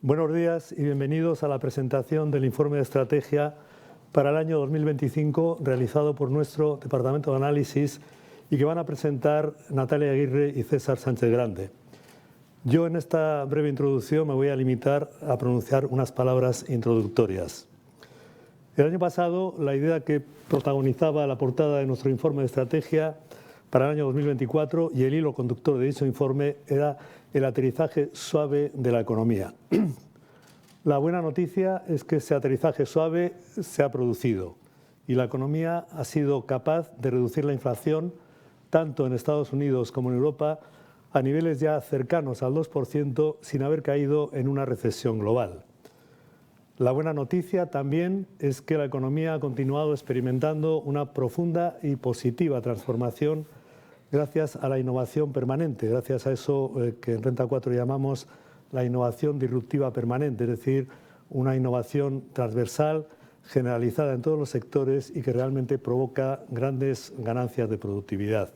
Buenos días y bienvenidos a la presentación del informe de estrategia para el año 2025 realizado por nuestro Departamento de Análisis y que van a presentar Natalia Aguirre y César Sánchez Grande. Yo en esta breve introducción me voy a limitar a pronunciar unas palabras introductorias. El año pasado la idea que protagonizaba la portada de nuestro informe de estrategia para el año 2024 y el hilo conductor de dicho informe era el aterrizaje suave de la economía. La buena noticia es que ese aterrizaje suave se ha producido y la economía ha sido capaz de reducir la inflación tanto en Estados Unidos como en Europa a niveles ya cercanos al 2% sin haber caído en una recesión global. La buena noticia también es que la economía ha continuado experimentando una profunda y positiva transformación gracias a la innovación permanente, gracias a eso que en Renta 4 llamamos la innovación disruptiva permanente, es decir, una innovación transversal, generalizada en todos los sectores y que realmente provoca grandes ganancias de productividad.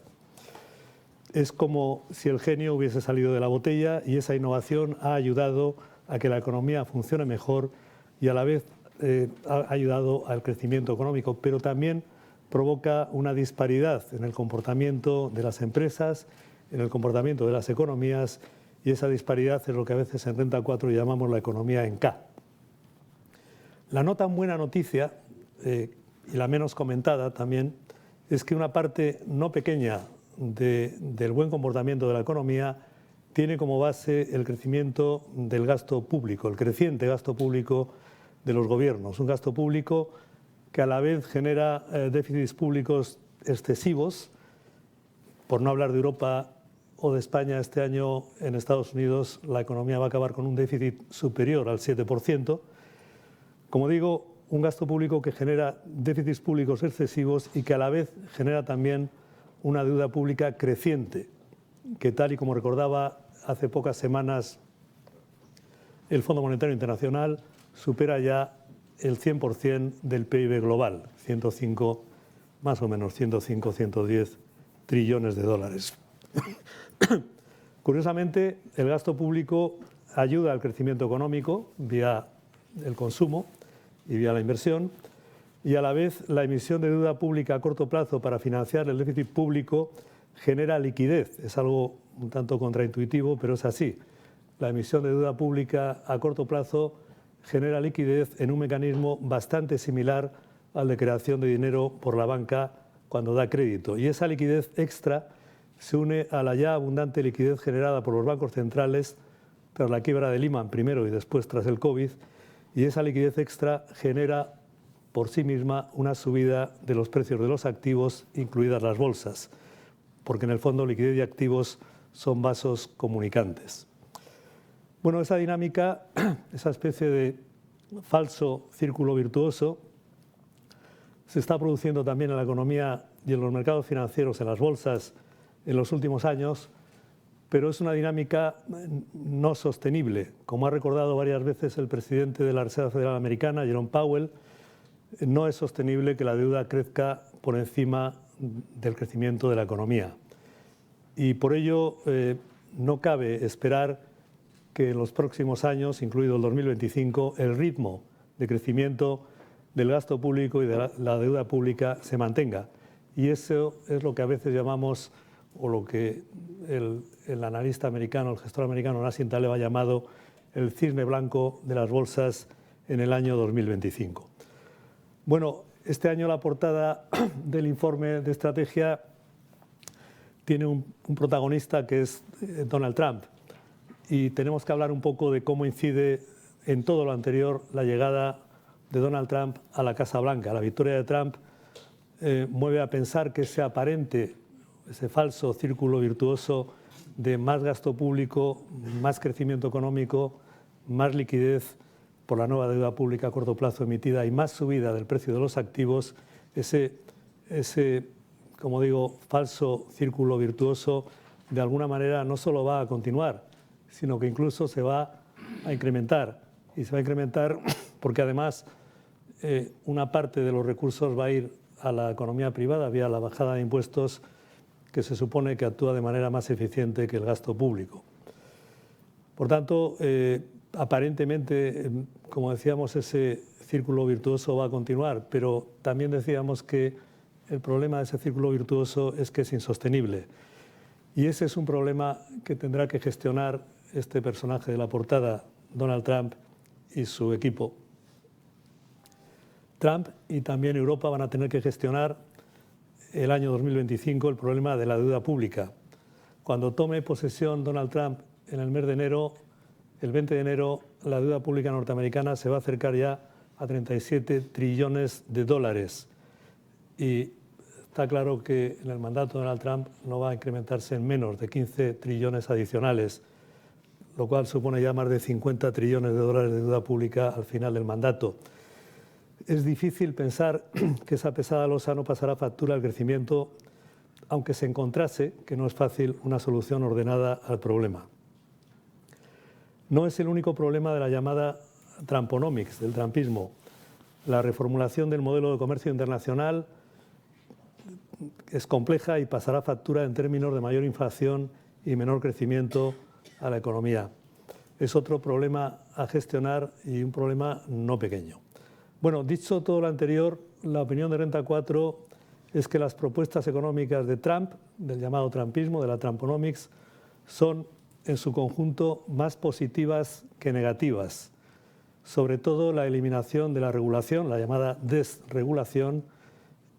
Es como si el genio hubiese salido de la botella y esa innovación ha ayudado a que la economía funcione mejor y a la vez ha ayudado al crecimiento económico, pero también provoca una disparidad en el comportamiento de las empresas, en el comportamiento de las economías, y esa disparidad es lo que a veces en Renta 4 llamamos la economía en K. La no tan buena noticia, y la menos comentada también, es que una parte no pequeña del buen comportamiento de la economía tiene como base el crecimiento del gasto público, el creciente gasto público de los gobiernos, un gasto público que a la vez genera déficits públicos excesivos. Por no hablar de Europa o de España, este año en Estados Unidos la economía va a acabar con un déficit superior al 7%. Como digo, un gasto público que genera déficits públicos excesivos y que a la vez genera también una deuda pública creciente, que tal y como recordaba hace pocas semanas el Fondo Monetario Internacional, supera ya el 100% del PIB global, 105, más o menos 105, 110 trillones de dólares. Curiosamente, el gasto público ayuda al crecimiento económico vía el consumo y vía la inversión, y a la vez la emisión de deuda pública a corto plazo para financiar el déficit público genera liquidez. Es algo un tanto contraintuitivo, pero es así. La emisión de deuda pública a corto plazo genera liquidez en un mecanismo bastante similar al de creación de dinero por la banca cuando da crédito. Y esa liquidez extra se une a la ya abundante liquidez generada por los bancos centrales tras la quiebra de Lehman primero y después tras el COVID, y esa liquidez extra genera por sí misma una subida de los precios de los activos, incluidas las bolsas, porque en el fondo liquidez y activos son vasos comunicantes. Bueno, esa dinámica, esa especie de falso círculo virtuoso, se está produciendo también en la economía y en los mercados financieros, en las bolsas, en los últimos años, pero es una dinámica no sostenible. Como ha recordado varias veces el presidente de la Reserva Federal Americana, Jerome Powell, no es sostenible que la deuda crezca por encima del crecimiento de la economía. Y por ello no cabe esperar que en los próximos años, incluido el 2025, el ritmo de crecimiento del gasto público y de la deuda pública se mantenga. Y eso es lo que a veces llamamos, o lo que el analista americano, el gestor americano Nassim Taleb ha llamado el cisne blanco de las bolsas en el año 2025. Bueno, este año la portada del informe de estrategia tiene un protagonista que es Donald Trump. Y tenemos que hablar un poco de cómo incide en todo lo anterior la llegada de Donald Trump a la Casa Blanca. La victoria de Trump mueve a pensar que ese aparente, ese falso círculo virtuoso de más gasto público, más crecimiento económico, más liquidez por la nueva deuda pública a corto plazo emitida y más subida del precio de los activos, ese como digo, falso círculo virtuoso de alguna manera no solo va a continuar, sino que incluso se va a incrementar. Y se va a incrementar porque además una parte de los recursos va a ir a la economía privada vía la bajada de impuestos que se supone que actúa de manera más eficiente que el gasto público. Por tanto, Aparentemente, como decíamos, ese círculo virtuoso va a continuar, pero también decíamos que el problema de ese círculo virtuoso es que es insostenible. Y ese es un problema que tendrá que gestionar este personaje de la portada, Donald Trump y su equipo. Trump y también Europa van a tener que gestionar el año 2025 el problema de la deuda pública. Cuando tome posesión Donald Trump en el mes de enero, el 20 de enero, la deuda pública norteamericana se va a acercar ya a 37 trillones de dólares. Y está claro que en el mandato de Donald Trump no va a incrementarse en menos de 15 trillones adicionales, lo cual supone ya más de 50 trillones de dólares de deuda pública al final del mandato. Es difícil pensar que esa pesada losa no pasará factura al crecimiento, aunque se encontrase, que no es fácil, una solución ordenada al problema. No es el único problema de la llamada Trumponomics, del trumpismo. La reformulación del modelo de comercio internacional es compleja y pasará factura en términos de mayor inflación y menor crecimiento a la economía. Es otro problema a gestionar y un problema no pequeño. Bueno, dicho todo lo anterior, la opinión de Renta 4 es que las propuestas económicas de Trump, del llamado trumpismo, de la Trumponomics, son en su conjunto más positivas que negativas. Sobre todo la eliminación de la regulación, la llamada desregulación,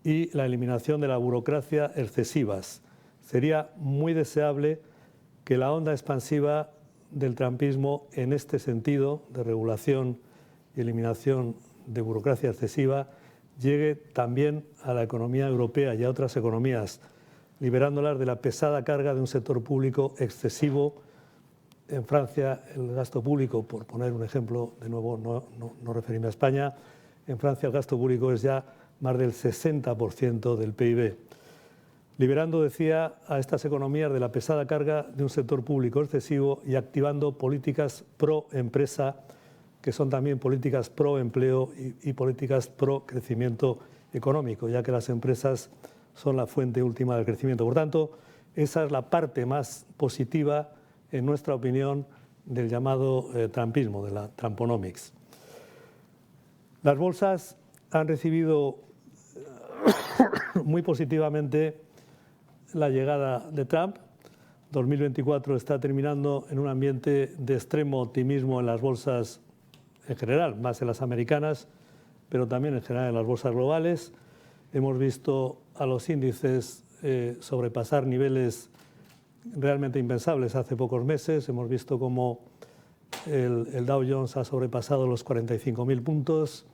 y la eliminación de la burocracia excesivas. Sería muy deseable que la onda expansiva del trumpismo en este sentido de regulación y eliminación de burocracia excesiva llegue también a la economía europea y a otras economías, liberándolas de la pesada carga de un sector público excesivo. En Francia, el gasto público, por poner un ejemplo, de nuevo no referirme a España, en Francia el gasto público es ya más del 60% del PIB. Liberando, decía, a estas economías de la pesada carga de un sector público excesivo y activando políticas pro empresa, que son también políticas pro empleo y políticas pro crecimiento económico, ya que las empresas son la fuente última del crecimiento. Por tanto, esa es la parte más positiva, en nuestra opinión, del llamado trumpismo, de la Trumponomics. Las bolsas han recibido muy positivamente la llegada de Trump. 2024 está terminando en un ambiente de extremo optimismo en las bolsas en general, más en las americanas, pero también en general en las bolsas globales. Hemos visto a los índices sobrepasar niveles realmente impensables hace pocos meses. Hemos visto cómo el Dow Jones ha sobrepasado los 45.000 puntos.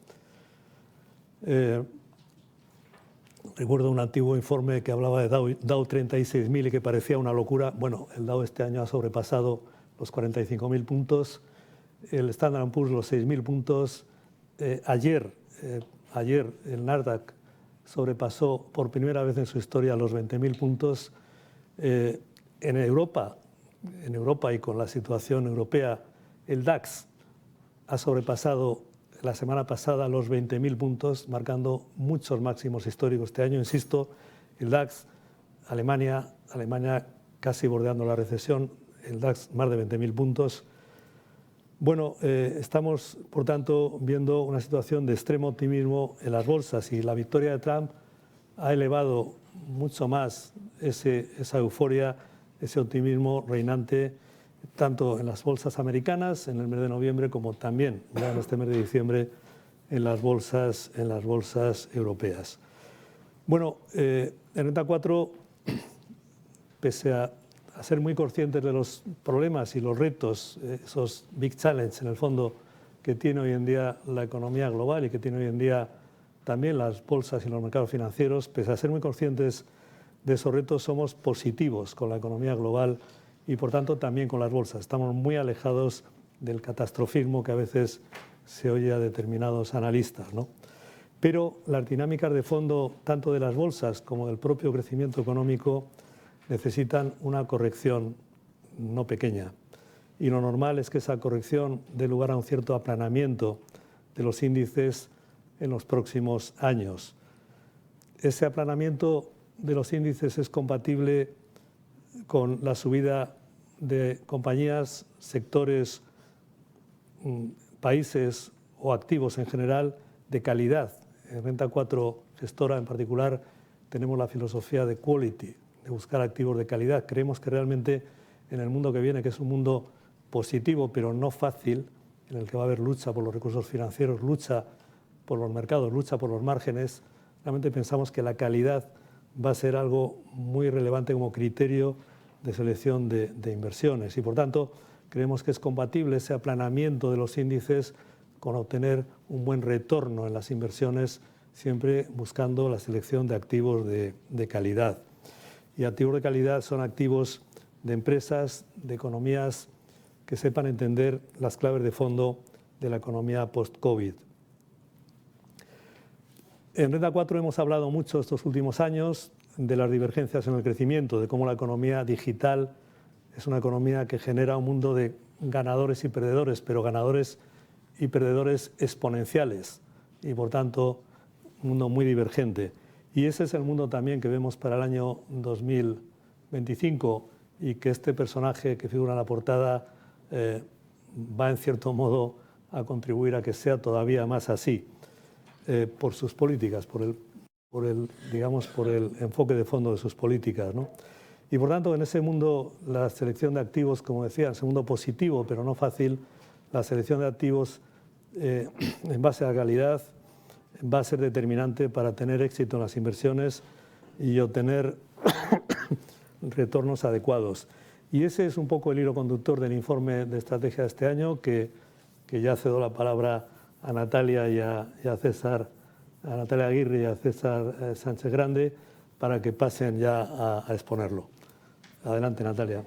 Recuerdo un antiguo informe que hablaba de Dow 36.000 y que parecía una locura. Bueno, el Dow este año ha sobrepasado los 45.000 puntos, el Standard & Poor's los 6.000 puntos. Ayer el Nasdaq sobrepasó por primera vez en su historia los 20.000 puntos. En Europa y con la situación europea, el DAX ha sobrepasado la semana pasada los 20.000 puntos, marcando muchos máximos históricos este año. Insisto, el DAX, Alemania casi bordeando la recesión, el DAX más de 20.000 puntos. Bueno, estamos, por tanto, viendo una situación de extremo optimismo en las bolsas y la victoria de Trump ha elevado mucho más esa euforia, ese optimismo reinante, tanto en las bolsas americanas en el mes de noviembre como también ya en este mes de diciembre en las bolsas europeas. Bueno, en Renta 4, pese a ser muy conscientes de los problemas y los retos, esos big challenges en el fondo que tiene hoy en día la economía global y que tiene hoy en día también las bolsas y los mercados financieros, pese a ser muy conscientes de esos retos, somos positivos con la economía global y por tanto también con las bolsas. Estamos muy alejados del catastrofismo que a veces se oye a determinados analistas, ¿no? Pero las dinámicas de fondo, tanto de las bolsas como del propio crecimiento económico, necesitan una corrección no pequeña. Y lo normal es que esa corrección dé lugar a un cierto aplanamiento de los índices en los próximos años. Ese aplanamiento de los índices es compatible con la subida de compañías, sectores países o activos en general de calidad. En Renta 4 Gestora en particular tenemos la filosofía de quality, de buscar activos de calidad. Creemos que realmente en el mundo que viene, que es un mundo positivo pero no fácil, en el que va a haber lucha por los recursos financieros, lucha por los mercados, lucha por los márgenes, realmente pensamos que la calidad va a ser algo muy relevante como criterio de selección de inversiones y por tanto creemos que es compatible ese aplanamiento de los índices con obtener un buen retorno en las inversiones, siempre buscando la selección de activos de calidad. Y activos de calidad son activos de empresas, de economías que sepan entender las claves de fondo de la economía post-COVID. En Renta 4 hemos hablado mucho estos últimos años de las divergencias en el crecimiento, de cómo la economía digital es una economía que genera un mundo de ganadores y perdedores, pero ganadores y perdedores exponenciales y por tanto un mundo muy divergente. Y ese es el mundo también que vemos para el año 2025 y que este personaje que figura en la portada va en cierto modo a contribuir a que sea todavía más así por sus políticas, por el enfoque de fondo de sus políticas, ¿no? Y por tanto en ese mundo la selección de activos, como decía, es un mundo positivo pero no fácil, la selección de activos en base a la calidad va a ser determinante para tener éxito en las inversiones y obtener retornos adecuados. Y ese es un poco el hilo conductor del informe de estrategia de este año, que ya cedo la palabra a Natalia y a César, a Natalia Aguirre y a César Sánchez Grande, para que pasen ya a exponerlo. Adelante, Natalia.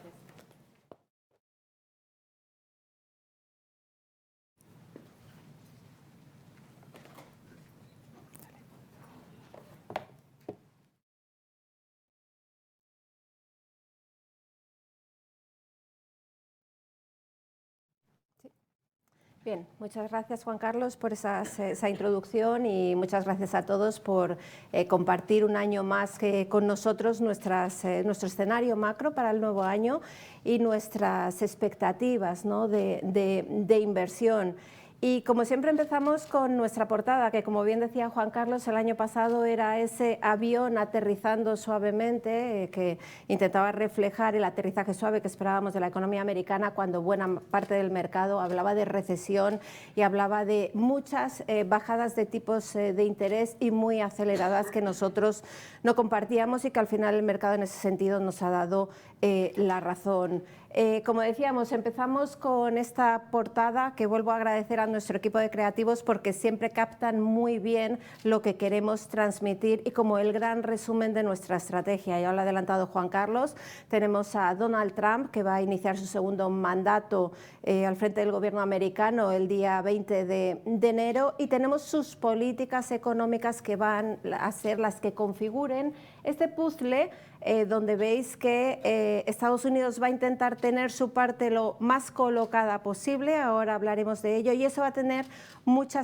Bien, muchas gracias Juan Carlos por esa introducción y muchas gracias a todos por compartir un año más con nosotros nuestro escenario macro para el nuevo año y nuestras expectativas, ¿no?, de inversión. Y como siempre empezamos con nuestra portada, que como bien decía Juan Carlos, el año pasado era ese avión aterrizando suavemente, que intentaba reflejar el aterrizaje suave que esperábamos de la economía americana cuando buena parte del mercado hablaba de recesión y hablaba de muchas bajadas de tipos de interés y muy aceleradas que nosotros no compartíamos y que al final el mercado en ese sentido nos ha dado la razón. Como decíamos, empezamos con esta portada que vuelvo a agradecer a nuestro equipo de creativos porque siempre captan muy bien lo que queremos transmitir y como el gran resumen de nuestra estrategia. Ya lo ha adelantado Juan Carlos, tenemos a Donald Trump que va a iniciar su segundo mandato al frente del gobierno americano el día 20 de enero y tenemos sus políticas económicas que van a ser las que configuren este puzzle donde veis que Estados Unidos va a intentar tener su parte lo más colocada posible, ahora hablaremos de ello, y eso va a tener mucha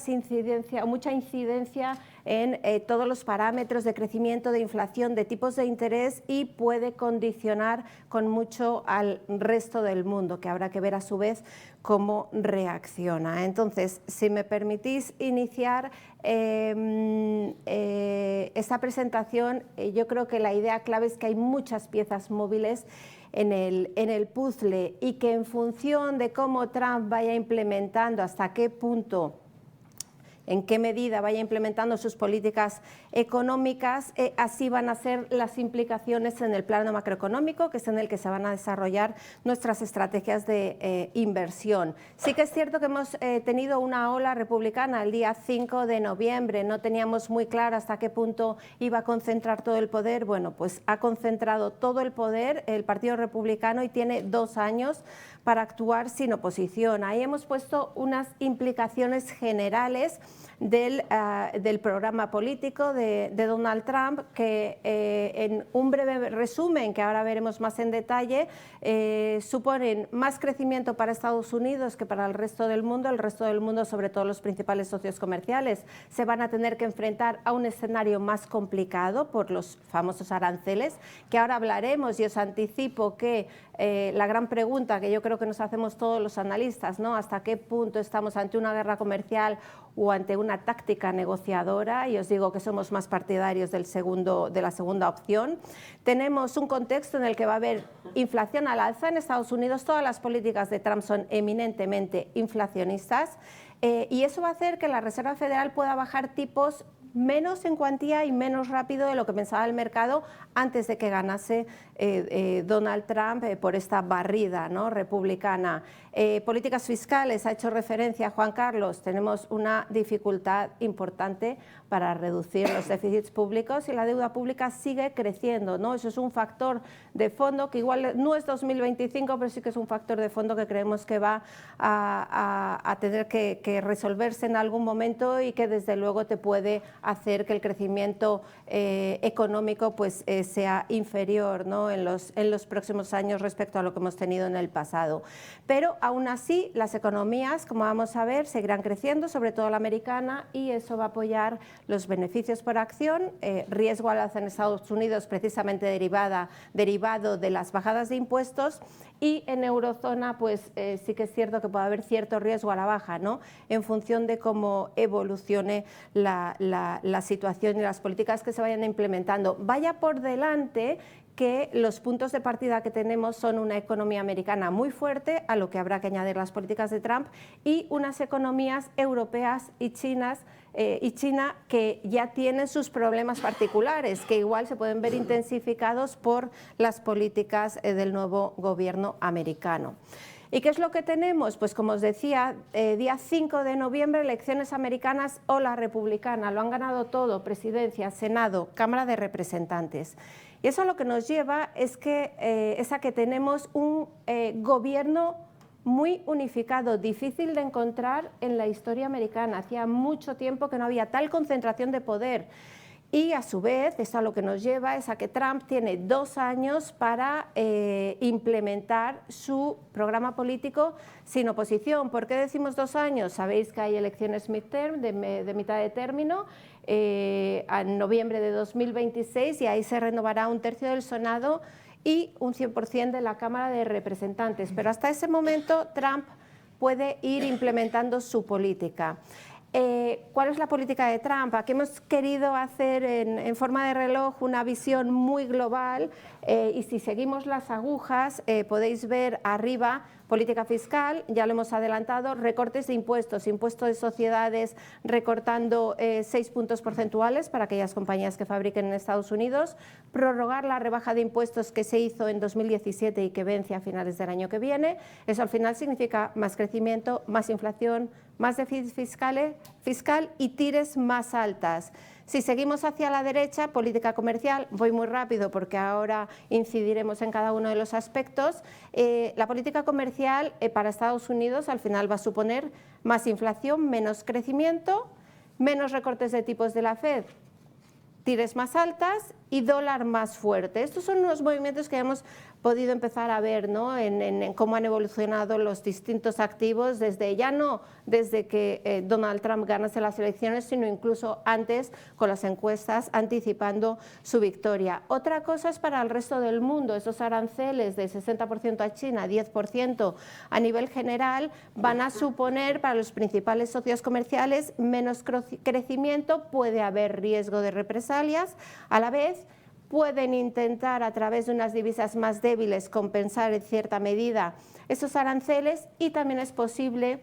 incidencia en todos los parámetros de crecimiento, de inflación, de tipos de interés y puede condicionar con mucho al resto del mundo, que habrá que ver a su vez cómo reacciona. Entonces, si me permitís iniciar esta presentación, yo creo que la idea clave es que hay muchas piezas móviles en el puzzle y que en función de cómo Trump vaya implementando, hasta qué punto, en qué medida vaya implementando sus políticas económicas, así van a ser las implicaciones en el plano macroeconómico, que es en el que se van a desarrollar nuestras estrategias de inversión. Sí que es cierto que hemos tenido una ola republicana el día 5 de noviembre, no teníamos muy claro hasta qué punto iba a concentrar todo el poder. Bueno, pues ha concentrado todo el poder el Partido Republicano y tiene 2 años para actuar sin oposición. Ahí hemos puesto unas implicaciones generales del programa político de Donald Trump, que en un breve resumen, que ahora veremos más en detalle, suponen más crecimiento para Estados Unidos que para el resto del mundo. El resto del mundo, sobre todo los principales socios comerciales, se van a tener que enfrentar a un escenario más complicado por los famosos aranceles, que ahora hablaremos, y os anticipo que la gran pregunta que yo creo que nos hacemos todos los analistas, ¿no? ¿Hasta qué punto estamos ante una guerra comercial o ante una táctica negociadora? Y os digo que somos más partidarios de la segunda opción. Tenemos un contexto en el que va a haber inflación al alza en Estados Unidos. Todas las políticas de Trump son eminentemente inflacionistas, y eso va a hacer que la Reserva Federal pueda bajar tipos menos en cuantía y menos rápido de lo que pensaba el mercado antes de que ganase Donald Trump por esta barrida, ¿no?, republicana. Políticas fiscales, ha hecho referencia Juan Carlos, tenemos una dificultad importante para reducir los déficits públicos y la deuda pública sigue creciendo, ¿no? Eso es un factor de fondo que igual no es 2025, pero sí que es un factor de fondo que creemos que va a tener que resolverse en algún momento y que desde luego te puede hacer que el crecimiento económico pues, sea inferior, ¿no?, en los próximos años respecto a lo que hemos tenido en el pasado. Pero aún así las economías, como vamos a ver, seguirán creciendo, sobre todo la americana, y eso va a apoyar los beneficios por acción, riesgo al alza en Estados Unidos precisamente derivado de las bajadas de impuestos, y en eurozona pues sí que es cierto que puede haber cierto riesgo a la baja, ¿no?, en función de cómo evolucione la situación y las políticas que se vayan implementando. Vaya por delante que los puntos de partida que tenemos son una economía americana muy fuerte, a lo que habrá que añadir las políticas de Trump, y unas economías europeas y China que ya tienen sus problemas particulares, que igual se pueden ver intensificados por las políticas del nuevo gobierno americano. ¿Y qué es lo que tenemos? Pues como os decía, día 5 de noviembre, elecciones americanas o la republicana. Lo han ganado todo: presidencia, Senado, Cámara de Representantes. Y eso lo que nos lleva es a que tenemos un gobierno muy unificado, difícil de encontrar en la historia americana. Hacía mucho tiempo que no había tal concentración de poder. Y a su vez, esto a lo que nos lleva es a que Trump tiene 2 años para implementar su programa político sin oposición. ¿Por qué decimos 2 años? Sabéis que hay elecciones midterm, de mitad de término, en noviembre de 2026, y ahí se renovará 1/3 del Senado y un 100% de la Cámara de Representantes. Pero hasta ese momento Trump puede ir implementando su política. ¿Cuál es la política de Trump? Aquí hemos querido hacer en forma de reloj una visión muy global, y si seguimos las agujas podéis ver arriba política fiscal, ya lo hemos adelantado, recortes de impuestos, impuesto de sociedades recortando 6 puntos porcentuales para aquellas compañías que fabriquen en Estados Unidos, prorrogar la rebaja de impuestos que se hizo en 2017 y que vence a finales del año que viene. Eso al final significa más crecimiento, más inflación, más déficit fiscal y tires más altas. Si seguimos hacia la derecha, política comercial, voy muy rápido porque ahora incidiremos en cada uno de los aspectos. La política comercial para Estados Unidos al final va a suponer más inflación, menos crecimiento, menos recortes de tipos de la Fed, tires más altas y dólar más fuerte. Estos son unos movimientos que hemos podido empezar a ver, ¿no?, en cómo han evolucionado los distintos activos desde que Donald Trump ganase las elecciones, sino incluso antes, con las encuestas anticipando su victoria. Otra cosa es para el resto del mundo. Esos aranceles de 60% a China, 10% a nivel general, van a suponer para los principales socios comerciales menos crecimiento, puede haber riesgo de represalias. A la vez, pueden intentar a través de unas divisas más débiles compensar en cierta medida esos aranceles, y también es posible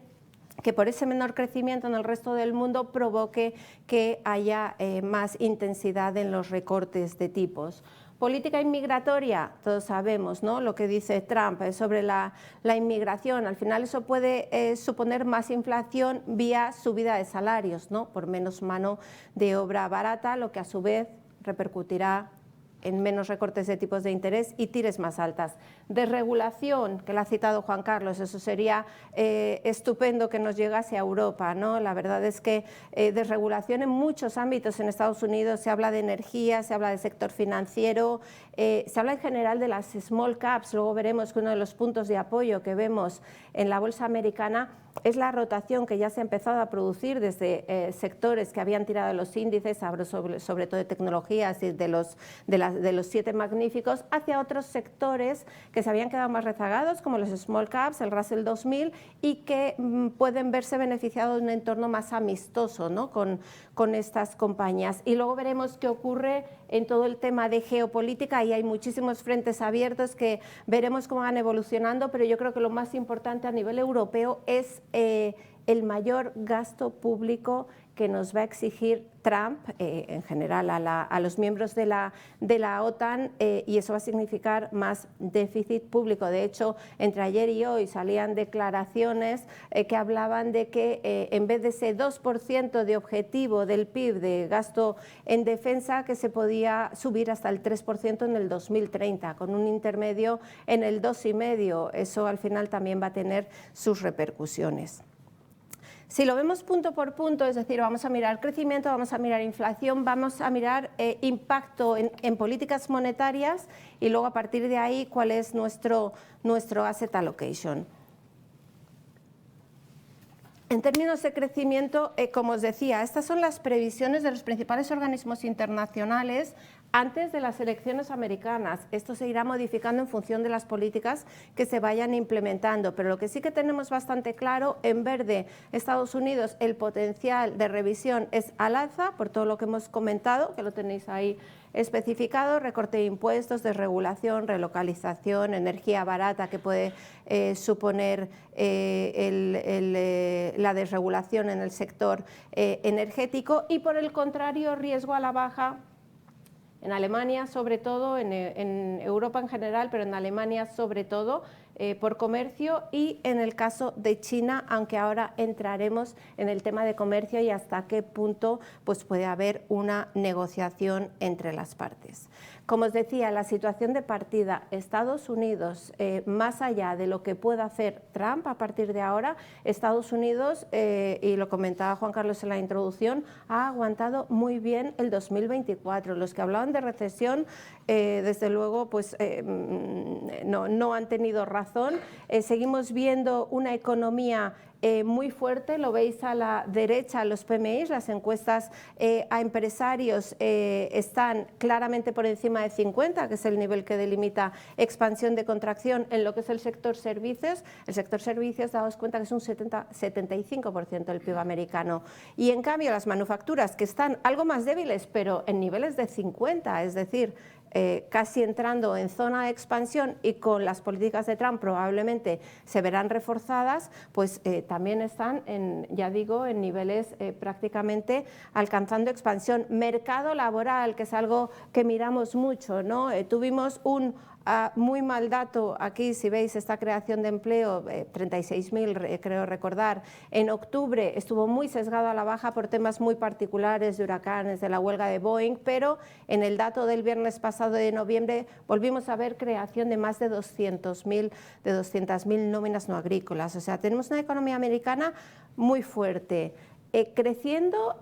que por ese menor crecimiento en el resto del mundo provoque que haya más intensidad en los recortes de tipos. Política inmigratoria, todos sabemos, ¿no?, lo que dice Trump sobre la inmigración. Al final eso puede suponer más inflación vía subida de salarios, ¿no?, por menos mano de obra barata, lo que a su vez repercutirá en menos recortes de tipos de interés y tires más altas. Desregulación, que la ha citado Juan Carlos, eso sería estupendo que nos llegase a Europa, ¿no? La verdad es que desregulación en muchos ámbitos en Estados Unidos, se habla de energía, se habla del sector financiero, se habla en general de las small caps. Luego veremos que uno de los puntos de apoyo que vemos en la bolsa americana es la rotación que ya se ha empezado a producir desde sectores que habían tirado de los índices, hablo sobre todo de tecnologías y de los 7 magníficos, hacia otros sectores que se habían quedado más rezagados, como los small caps, el Russell 2000, y que pueden verse beneficiados de un entorno más amistoso, ¿no? con estas compañías. Y luego veremos qué ocurre en todo el tema de geopolítica, y hay muchísimos frentes abiertos que veremos cómo van evolucionando, pero yo creo que lo más importante a nivel europeo es el mayor gasto público que nos va a exigir Trump, en general a los miembros de la OTAN, y eso va a significar más déficit público. De hecho, entre ayer y hoy salían declaraciones que hablaban de que en vez de ese 2% de objetivo del PIB de gasto en defensa, que se podía subir hasta el 3% en el 2030, con un intermedio en el 2,5%. Eso al final también va a tener sus repercusiones. Si lo vemos punto por punto, es decir, vamos a mirar crecimiento, vamos a mirar inflación, vamos a mirar impacto en políticas monetarias, y luego a partir de ahí cuál es nuestro asset allocation. En términos de crecimiento, como os decía, estas son las previsiones de los principales organismos internacionales antes de las elecciones americanas. Esto se irá modificando en función de las políticas que se vayan implementando, pero lo que sí que tenemos bastante claro, en verde, Estados Unidos, el potencial de revisión es al alza, por todo lo que hemos comentado, que lo tenéis ahí especificado: recorte de impuestos, desregulación, relocalización, energía barata que puede suponer la desregulación en el sector energético, y por el contrario, riesgo a la baja en Alemania, sobre todo, en Europa en general, pero en Alemania sobre todo, por comercio, y en el caso de China, aunque ahora entraremos en el tema de comercio y hasta qué punto pues, puede haber una negociación entre las partes. Como os decía, la situación de partida, Estados Unidos, más allá de lo que pueda hacer Trump a partir de ahora, Estados Unidos, y lo comentaba Juan Carlos en la introducción, ha aguantado muy bien el 2024. Los que hablaban de recesión, desde luego, pues no han tenido razón. Seguimos viendo una economía muy fuerte, lo veis a la derecha, los PMI, las encuestas a empresarios están claramente por encima de 50, que es el nivel que delimita expansión de contracción en lo que es el sector servicios. El sector servicios, daos cuenta que es un 75% del PIB americano, y en cambio las manufacturas, que están algo más débiles, pero en niveles de 50, es decir, casi entrando en zona de expansión, y con las políticas de Trump probablemente se verán reforzadas, pues también están, ya digo, en niveles prácticamente alcanzando expansión. Mercado laboral, que es algo que miramos mucho, ¿no? Tuvimos un muy mal dato aquí, si veis esta creación de empleo, 36.000 creo recordar, en octubre estuvo muy sesgado a la baja por temas muy particulares de huracanes, de la huelga de Boeing, pero en el dato del viernes pasado de noviembre volvimos a ver creación de más de 200.000 nóminas no agrícolas. O sea, tenemos una economía americana muy fuerte. Creciendo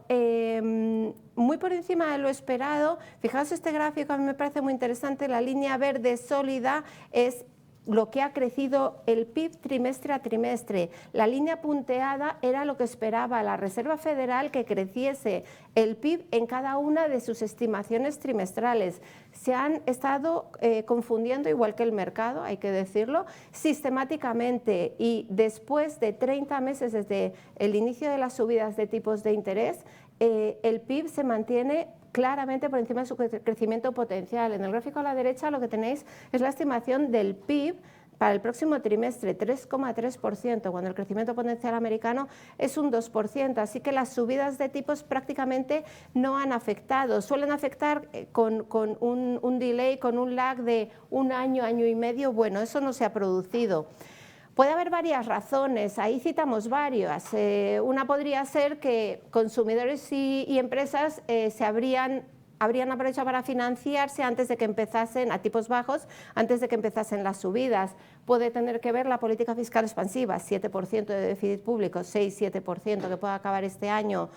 muy por encima de lo esperado. Fijaos este gráfico, a mí me parece muy interesante. La línea verde sólida es lo que ha crecido el PIB trimestre a trimestre. La línea punteada era lo que esperaba la Reserva Federal, que creciese el PIB en cada una de sus estimaciones trimestrales. Se han estado confundiendo, igual que el mercado, hay que decirlo, sistemáticamente, y después de 30 meses desde el inicio de las subidas de tipos de interés, el PIB se mantiene claramente por encima de su crecimiento potencial. En el gráfico a la derecha lo que tenéis es la estimación del PIB para el próximo trimestre, 3,3%, cuando el crecimiento potencial americano es un 2%, así que las subidas de tipos prácticamente no han afectado. Suelen afectar con un delay, con un lag de un año, año y medio. Bueno, eso no se ha producido. Puede haber varias razones, ahí citamos varias. Una podría ser que consumidores y empresas se habrían habrían aprovechado para financiarse antes de que empezasen, a tipos bajos, antes de que empezasen las subidas. Puede tener que ver la política fiscal expansiva, 7% de déficit público, 6-7% que pueda acabar este año,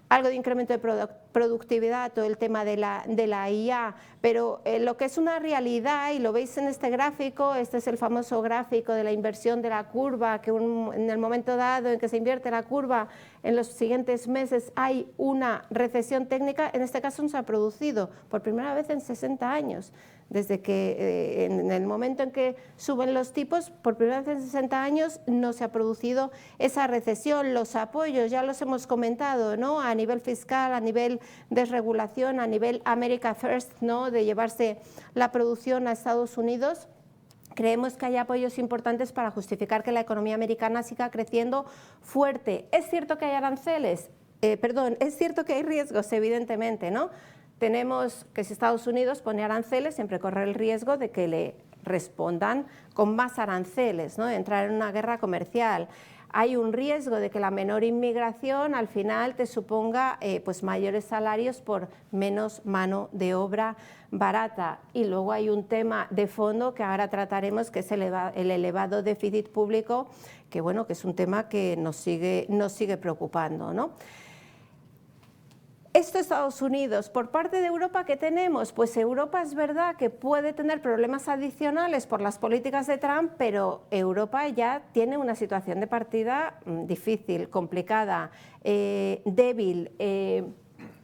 algo de incremento de productividad, todo el tema de la IA, pero lo que es una realidad, y lo veis en este gráfico, este es el famoso gráfico de la inversión de la curva, que en el momento dado en que se invierte la curva, en los siguientes meses hay una recesión técnica, en este caso no se ha producido por primera vez en 60 años. Desde que en el momento en que suben los tipos, por primera vez en 60 años no se ha producido esa recesión. Los apoyos, ya los hemos comentado, ¿no? A nivel fiscal, a nivel desregulación, a nivel America First, ¿no? De llevarse la producción a Estados Unidos. Creemos que hay apoyos importantes para justificar que la economía americana siga creciendo fuerte. Es cierto que hay aranceles, es cierto que hay riesgos, evidentemente, ¿no? Tenemos que si Estados Unidos pone aranceles, siempre corre el riesgo de que le respondan con más aranceles, ¿no? De entrar en una guerra comercial. Hay un riesgo de que la menor inmigración al final te suponga pues mayores salarios por menos mano de obra barata. Y luego hay un tema de fondo que ahora trataremos, que es el elevado déficit público, que bueno, que es un tema que nos sigue preocupando, ¿no? Esto es Estados Unidos. Por parte de Europa, ¿qué tenemos? Pues Europa es verdad que puede tener problemas adicionales por las políticas de Trump, pero Europa ya tiene una situación de partida difícil, complicada, débil.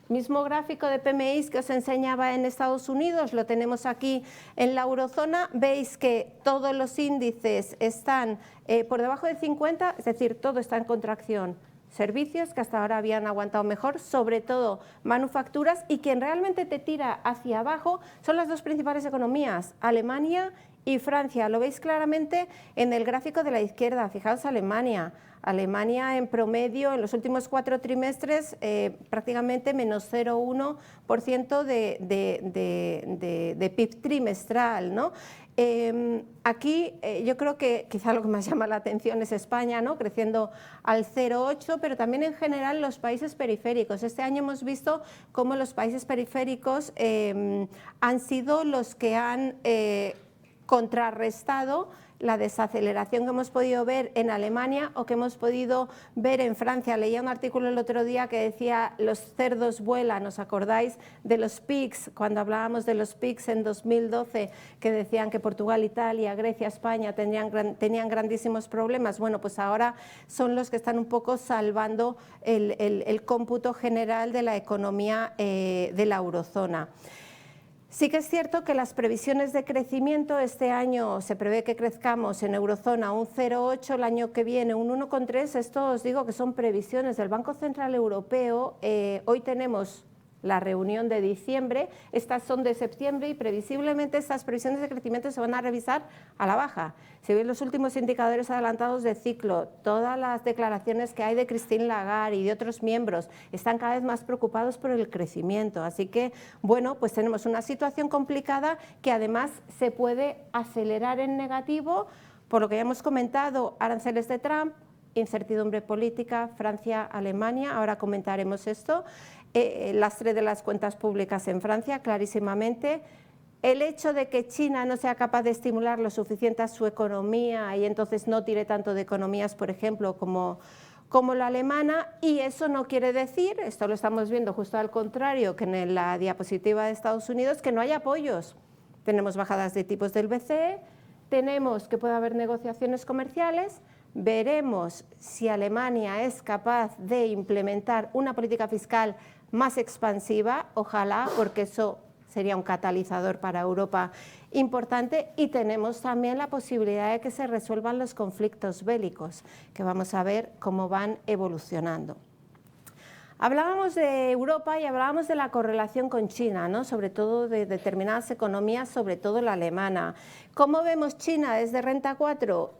Mismo gráfico de PMI que os enseñaba en Estados Unidos, lo tenemos aquí en la eurozona. Veis que todos los índices están por debajo de 50, es decir, todo está en contracción. Servicios que hasta ahora habían aguantado mejor, sobre todo manufacturas, y quien realmente te tira hacia abajo son las dos principales economías, Alemania y Francia. Lo veis claramente en el gráfico de la izquierda. Fijaos, Alemania en promedio en los últimos 4 trimestres prácticamente menos 0,1% de PIB trimestral, ¿no? Aquí yo creo que quizá lo que más llama la atención es España, ¿no? Creciendo al 0,8%, pero también en general los países periféricos. Este año hemos visto cómo los países periféricos han sido los que han contrarrestado la desaceleración que hemos podido ver en Alemania o que hemos podido ver en Francia. Leía un artículo el otro día que decía los cerdos vuelan, ¿os acordáis de los PICS? Cuando hablábamos de los PICS en 2012, que decían que Portugal, Italia, Grecia, España tenían grandísimos problemas. Bueno, pues ahora son los que están un poco salvando el cómputo general de la economía de la eurozona. Sí que es cierto que las previsiones de crecimiento este año se prevé que crezcamos en eurozona un 0,8, el año que viene un 1,3. Esto os digo que son previsiones del Banco Central Europeo. Hoy tenemos la reunión de diciembre, estas son de septiembre y previsiblemente estas previsiones de crecimiento se van a revisar a la baja. Si veis los últimos indicadores adelantados de ciclo, todas las declaraciones que hay de Christine Lagarde y de otros miembros están cada vez más preocupados por el crecimiento. Así que, bueno, pues tenemos una situación complicada que además se puede acelerar en negativo, por lo que ya hemos comentado, aranceles de Trump, incertidumbre política, Francia, Alemania, ahora comentaremos esto. Lastre de las cuentas públicas en Francia, clarísimamente. El hecho de que China no sea capaz de estimular lo suficiente a su economía y entonces no tire tanto de economías, por ejemplo, como la alemana, y eso no quiere decir, esto lo estamos viendo justo al contrario que en la diapositiva de Estados Unidos, que no hay apoyos. Tenemos bajadas de tipos del BCE, tenemos que puede haber negociaciones comerciales. Veremos si Alemania es capaz de implementar una política fiscal más expansiva, ojalá, porque eso sería un catalizador para Europa importante, y tenemos también la posibilidad de que se resuelvan los conflictos bélicos, que vamos a ver cómo van evolucionando. Hablábamos de Europa y hablábamos de la correlación con China, ¿no? Sobre todo de determinadas economías, sobre todo la alemana. ¿Cómo vemos China desde Renta 4?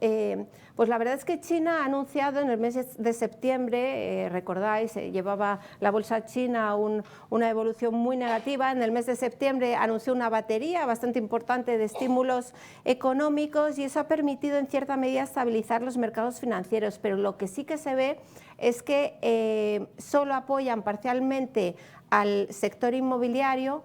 Pues la verdad es que China ha anunciado en el mes de septiembre, recordáis, llevaba la bolsa china una evolución muy negativa. En el mes de septiembre anunció una batería bastante importante de estímulos económicos y eso ha permitido en cierta medida estabilizar los mercados financieros, pero lo que sí que se ve es que solo apoyan parcialmente al sector inmobiliario.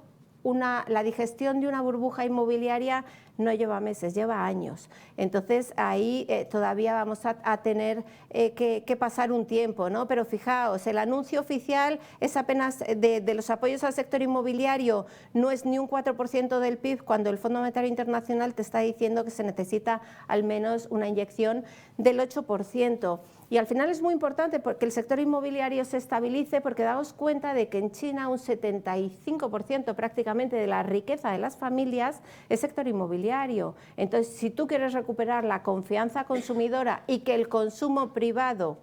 La digestión de una burbuja inmobiliaria no lleva meses, lleva años. Entonces ahí todavía vamos a tener que pasar un tiempo, ¿no? Pero fijaos, el anuncio oficial es apenas de los apoyos al sector inmobiliario, no es ni un 4% del PIB, cuando el Fondo Monetario Internacional te está diciendo que se necesita al menos una inyección del 8%. Y al final es muy importante porque el sector inmobiliario se estabilice, porque daos cuenta de que en China un 75% prácticamente de la riqueza de las familias es sector inmobiliario. Entonces, si tú quieres recuperar la confianza consumidora y que el consumo privado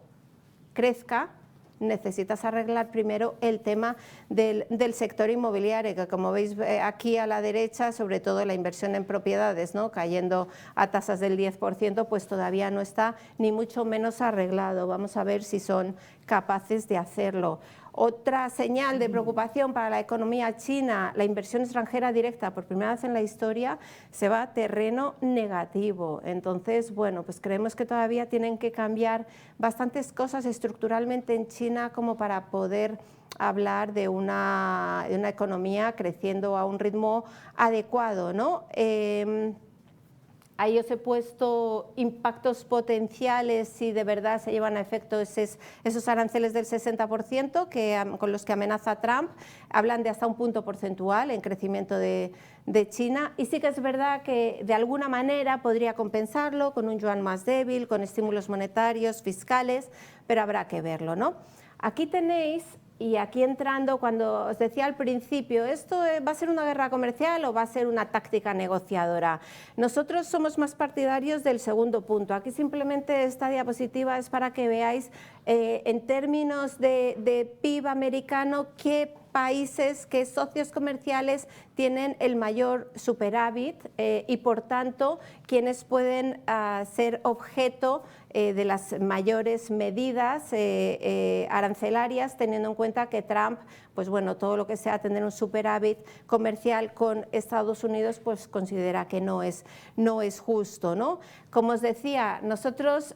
crezca, necesitas arreglar primero el tema del sector inmobiliario, que como veis aquí a la derecha, sobre todo la inversión en propiedades, ¿no? Cayendo a tasas del 10%, pues todavía no está ni mucho menos arreglado. Vamos a ver si son capaces de hacerlo. Otra señal de preocupación para la economía china, la inversión extranjera directa, por primera vez en la historia, se va a terreno negativo. Entonces, bueno, pues creemos que todavía tienen que cambiar bastantes cosas estructuralmente en China como para poder hablar de una economía creciendo a un ritmo adecuado, ¿no? Ahí os he puesto impactos potenciales si de verdad se llevan a efecto esos aranceles del 60% con los que amenaza Trump. Hablan de hasta un punto porcentual en crecimiento de China, y sí que es verdad que de alguna manera podría compensarlo con un yuan más débil, con estímulos monetarios, fiscales, pero habrá que verlo, ¿no? Aquí tenéis. Y aquí entrando, cuando os decía al principio, ¿esto va a ser una guerra comercial o va a ser una táctica negociadora? Nosotros somos más partidarios del segundo punto. Aquí simplemente esta diapositiva es para que veáis en términos de PIB americano qué países, qué socios comerciales tienen el mayor superávit y por tanto quienes pueden ser objeto de las mayores medidas arancelarias, teniendo en cuenta que Trump, pues bueno, todo lo que sea tener un superávit comercial con Estados Unidos, pues considera que no es justo, ¿no? Como os decía, nosotros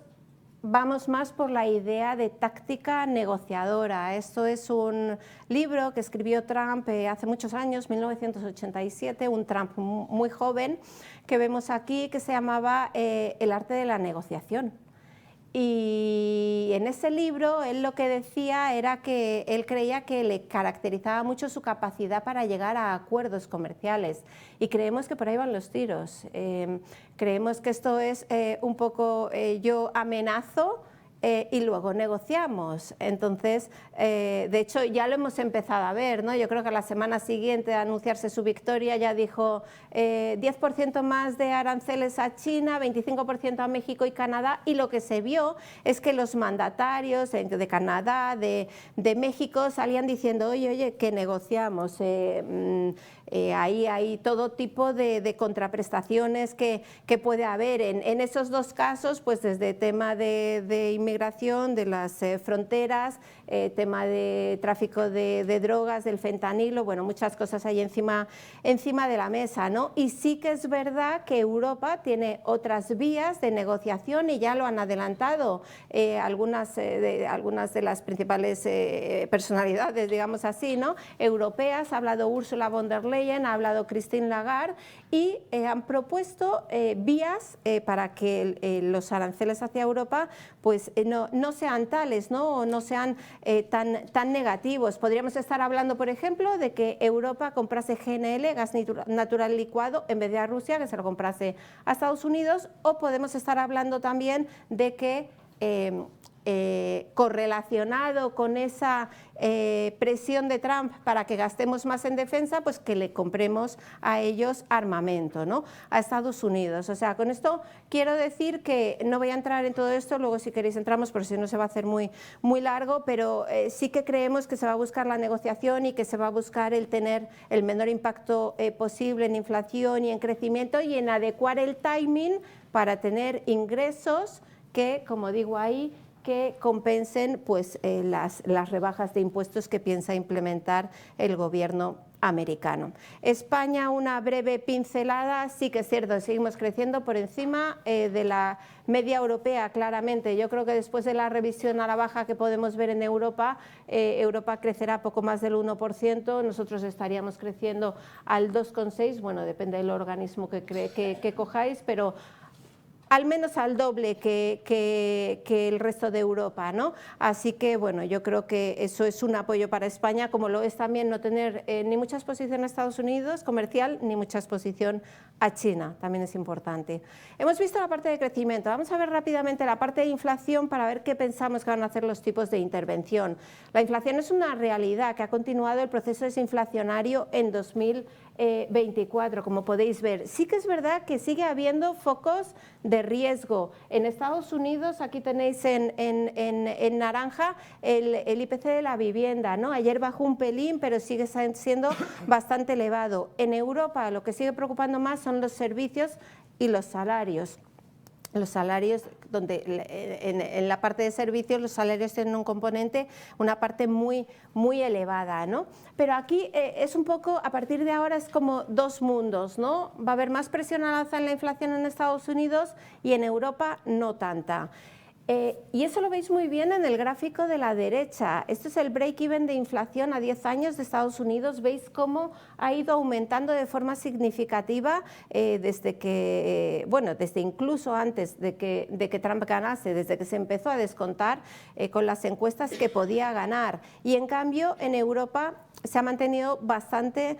vamos más por la idea de táctica negociadora. Esto es un libro que escribió Trump hace muchos años, 1987, un Trump muy joven, que vemos aquí, que se llamaba El arte de la negociación. Y en ese libro él lo que decía era que él creía que le caracterizaba mucho su capacidad para llegar a acuerdos comerciales, y creemos que por ahí van los tiros. Creemos que esto es un poco yo amenazo y luego negociamos. Entonces, de hecho, ya lo hemos empezado a ver, ¿no? Yo creo que la semana siguiente de anunciarse su victoria ya dijo 10% más de aranceles a China, 25% a México y Canadá, y lo que se vio es que los mandatarios de Canadá, de México, salían diciendo, oye, que negociamos. Ahí hay todo tipo de contraprestaciones que puede haber. En esos dos casos, pues desde tema de inmigración, de las fronteras, tema de tráfico de drogas, del fentanilo, bueno, muchas cosas hay encima de la mesa, ¿no? Y sí que es verdad que Europa tiene otras vías de negociación y ya lo han adelantado algunas de las principales personalidades, digamos así, ¿no? Europeas. Ha hablado Ursula von der Leyen, ha hablado Christine Lagarde, y han propuesto vías para que los aranceles hacia Europa pues no sean tales, no sean tan negativos. Podríamos estar hablando, por ejemplo, de que Europa comprase GNL, gas natural licuado, en vez de a Rusia, que se lo comprase a Estados Unidos, o podemos estar hablando también de que correlacionado con esa presión de Trump para que gastemos más en defensa, pues que le compremos a ellos armamento, ¿no?, a Estados Unidos. O sea, con esto quiero decir que no voy a entrar en todo esto, luego si queréis entramos, pero si no se va a hacer muy largo, pero sí que creemos que se va a buscar la negociación y que se va a buscar el tener el menor impacto posible en inflación y en crecimiento y en adecuar el timing para tener ingresos que, como digo ahí, que compensen pues, las rebajas de impuestos que piensa implementar el gobierno americano. España, una breve pincelada, sí que es cierto, seguimos creciendo por encima de la media europea, claramente. Yo creo que después de la revisión a la baja que podemos ver en Europa, Europa crecerá poco más del 1%, nosotros estaríamos creciendo al 2,6%, bueno, depende del organismo que cojáis, pero al menos al doble que el resto de Europa, ¿no? Así que, bueno, yo creo que eso es un apoyo para España, como lo es también no tener ni mucha exposición a Estados Unidos comercial, ni mucha exposición a China, también es importante. Hemos visto la parte de crecimiento, vamos a ver rápidamente la parte de inflación para ver qué pensamos que van a hacer los tipos de intervención. La inflación es una realidad que ha continuado el proceso desinflacionario en 2024, como podéis ver. Sí que es verdad que sigue habiendo focos de riesgo. En Estados Unidos, aquí tenéis en naranja el IPC de la vivienda, ¿no? Ayer bajó un pelín, pero sigue siendo bastante elevado. En Europa lo que sigue preocupando más son los servicios y los salarios. Los salarios, donde en la parte de servicios los salarios tienen un componente, una parte muy elevada, ¿no? Pero aquí es un poco, a partir de ahora es como dos mundos, ¿no? Va a haber más presión al alza en la inflación en Estados Unidos y en Europa no tanta. Y eso lo veis muy bien en el gráfico de la derecha. Esto es el break-even de inflación a 10 años de Estados Unidos. Veis cómo ha ido aumentando de forma significativa desde que, bueno, desde incluso antes de que Trump ganase, desde que se empezó a descontar con las encuestas que podía ganar. Y en cambio en Europa se ha mantenido bastante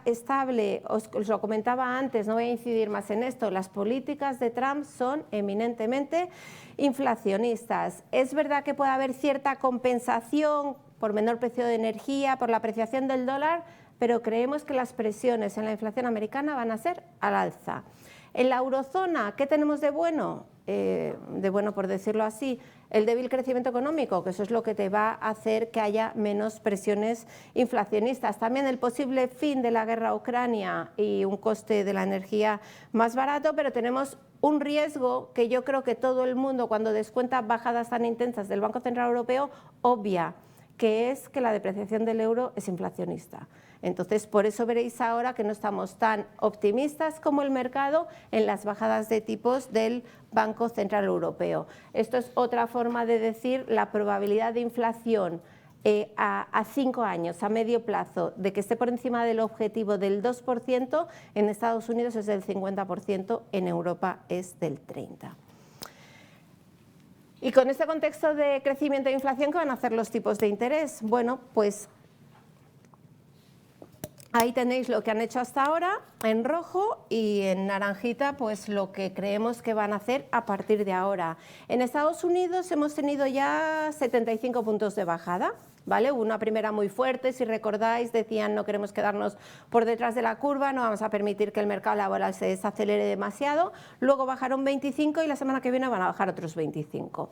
estable. Os lo comentaba antes, no voy a incidir más en esto, las políticas de Trump son eminentemente inflacionistas. Es verdad que puede haber cierta compensación por menor precio de energía, por la apreciación del dólar, pero creemos que las presiones en la inflación americana van a ser al alza. En la eurozona, ¿qué tenemos de bueno? De bueno, por decirlo así, el débil crecimiento económico, que eso es lo que te va a hacer que haya menos presiones inflacionistas. También el posible fin de la guerra a Ucrania y un coste de la energía más barato, pero tenemos un riesgo que yo creo que todo el mundo, cuando descuenta bajadas tan intensas del Banco Central Europeo, obvia, que es que la depreciación del euro es inflacionista. Entonces, por eso veréis ahora que no estamos tan optimistas como el mercado en las bajadas de tipos del Banco Central Europeo. Esto es otra forma de decir la probabilidad de inflación a 5 años, a medio plazo, de que esté por encima del objetivo del 2%, en Estados Unidos es del 50%, en Europa es del 30%. Y con este contexto de crecimiento e inflación, ¿qué van a hacer los tipos de interés? Bueno, pues ahí tenéis lo que han hecho hasta ahora en rojo y en naranjita pues lo que creemos que van a hacer a partir de ahora. En Estados Unidos hemos tenido ya 75 puntos de bajada, ¿vale? Una primera muy fuerte, si recordáis, decían no queremos quedarnos por detrás de la curva, no vamos a permitir que el mercado laboral se desacelere demasiado. Luego bajaron 25 y la semana que viene van a bajar otros 25.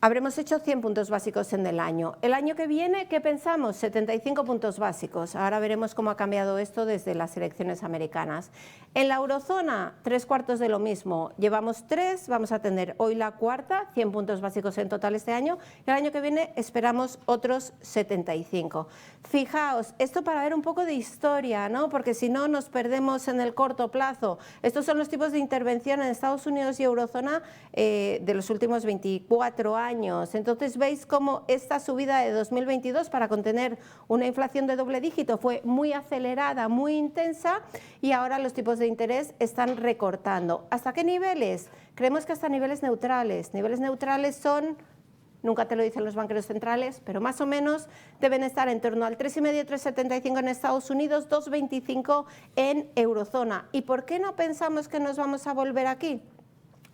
Habremos hecho 100 puntos básicos en el año. El año que viene, ¿qué pensamos? 75 puntos básicos. Ahora veremos cómo ha cambiado esto desde las elecciones americanas. En la eurozona, 3/4 de lo mismo. Llevamos 3, vamos a tener hoy la cuarta, 100 puntos básicos en total este año. Y el año que viene esperamos otros 75. Fijaos, esto para ver un poco de historia, ¿no? Porque si no nos perdemos en el corto plazo. Estos son los tipos de intervención en Estados Unidos y eurozona de los últimos 24 años. Entonces veis cómo esta subida de 2022 para contener una inflación de doble dígito fue muy acelerada, muy intensa y ahora los tipos de interés están recortando. ¿Hasta qué niveles? Creemos que hasta niveles neutrales. Niveles neutrales son, nunca te lo dicen los banqueros centrales, pero más o menos deben estar en torno al 3,5, 3,75 en Estados Unidos, 2,25 en eurozona. ¿Y por qué no pensamos que nos vamos a volver aquí,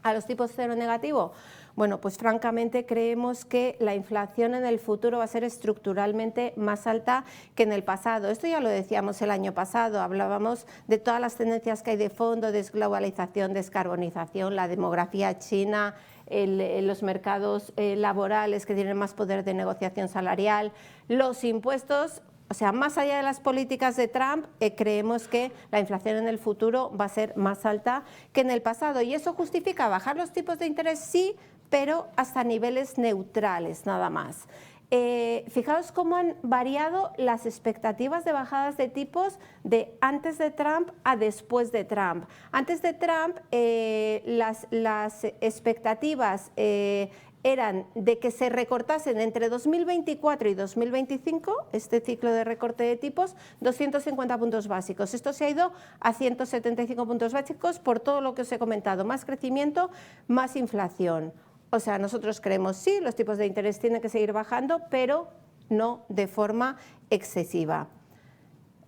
a los tipos cero negativo? Bueno, pues francamente creemos que la inflación en el futuro va a ser estructuralmente más alta que en el pasado. Esto ya lo decíamos el año pasado, hablábamos de todas las tendencias que hay de fondo, desglobalización, descarbonización, la demografía china, los mercados laborales que tienen más poder de negociación salarial, los impuestos. O sea, más allá de las políticas de Trump, creemos que la inflación en el futuro va a ser más alta que en el pasado. ¿Y eso justifica bajar los tipos de interés? Sí, pero hasta niveles neutrales, nada más. Fijaos cómo han variado las expectativas de bajadas de tipos de antes de Trump a después de Trump. Antes de Trump, las expectativas eran de que se recortasen entre 2024 y 2025, este ciclo de recorte de tipos, 250 puntos básicos. Esto se ha ido a 175 puntos básicos por todo lo que os he comentado, más crecimiento, más inflación. O sea, nosotros creemos sí, los tipos de interés tienen que seguir bajando, pero no de forma excesiva.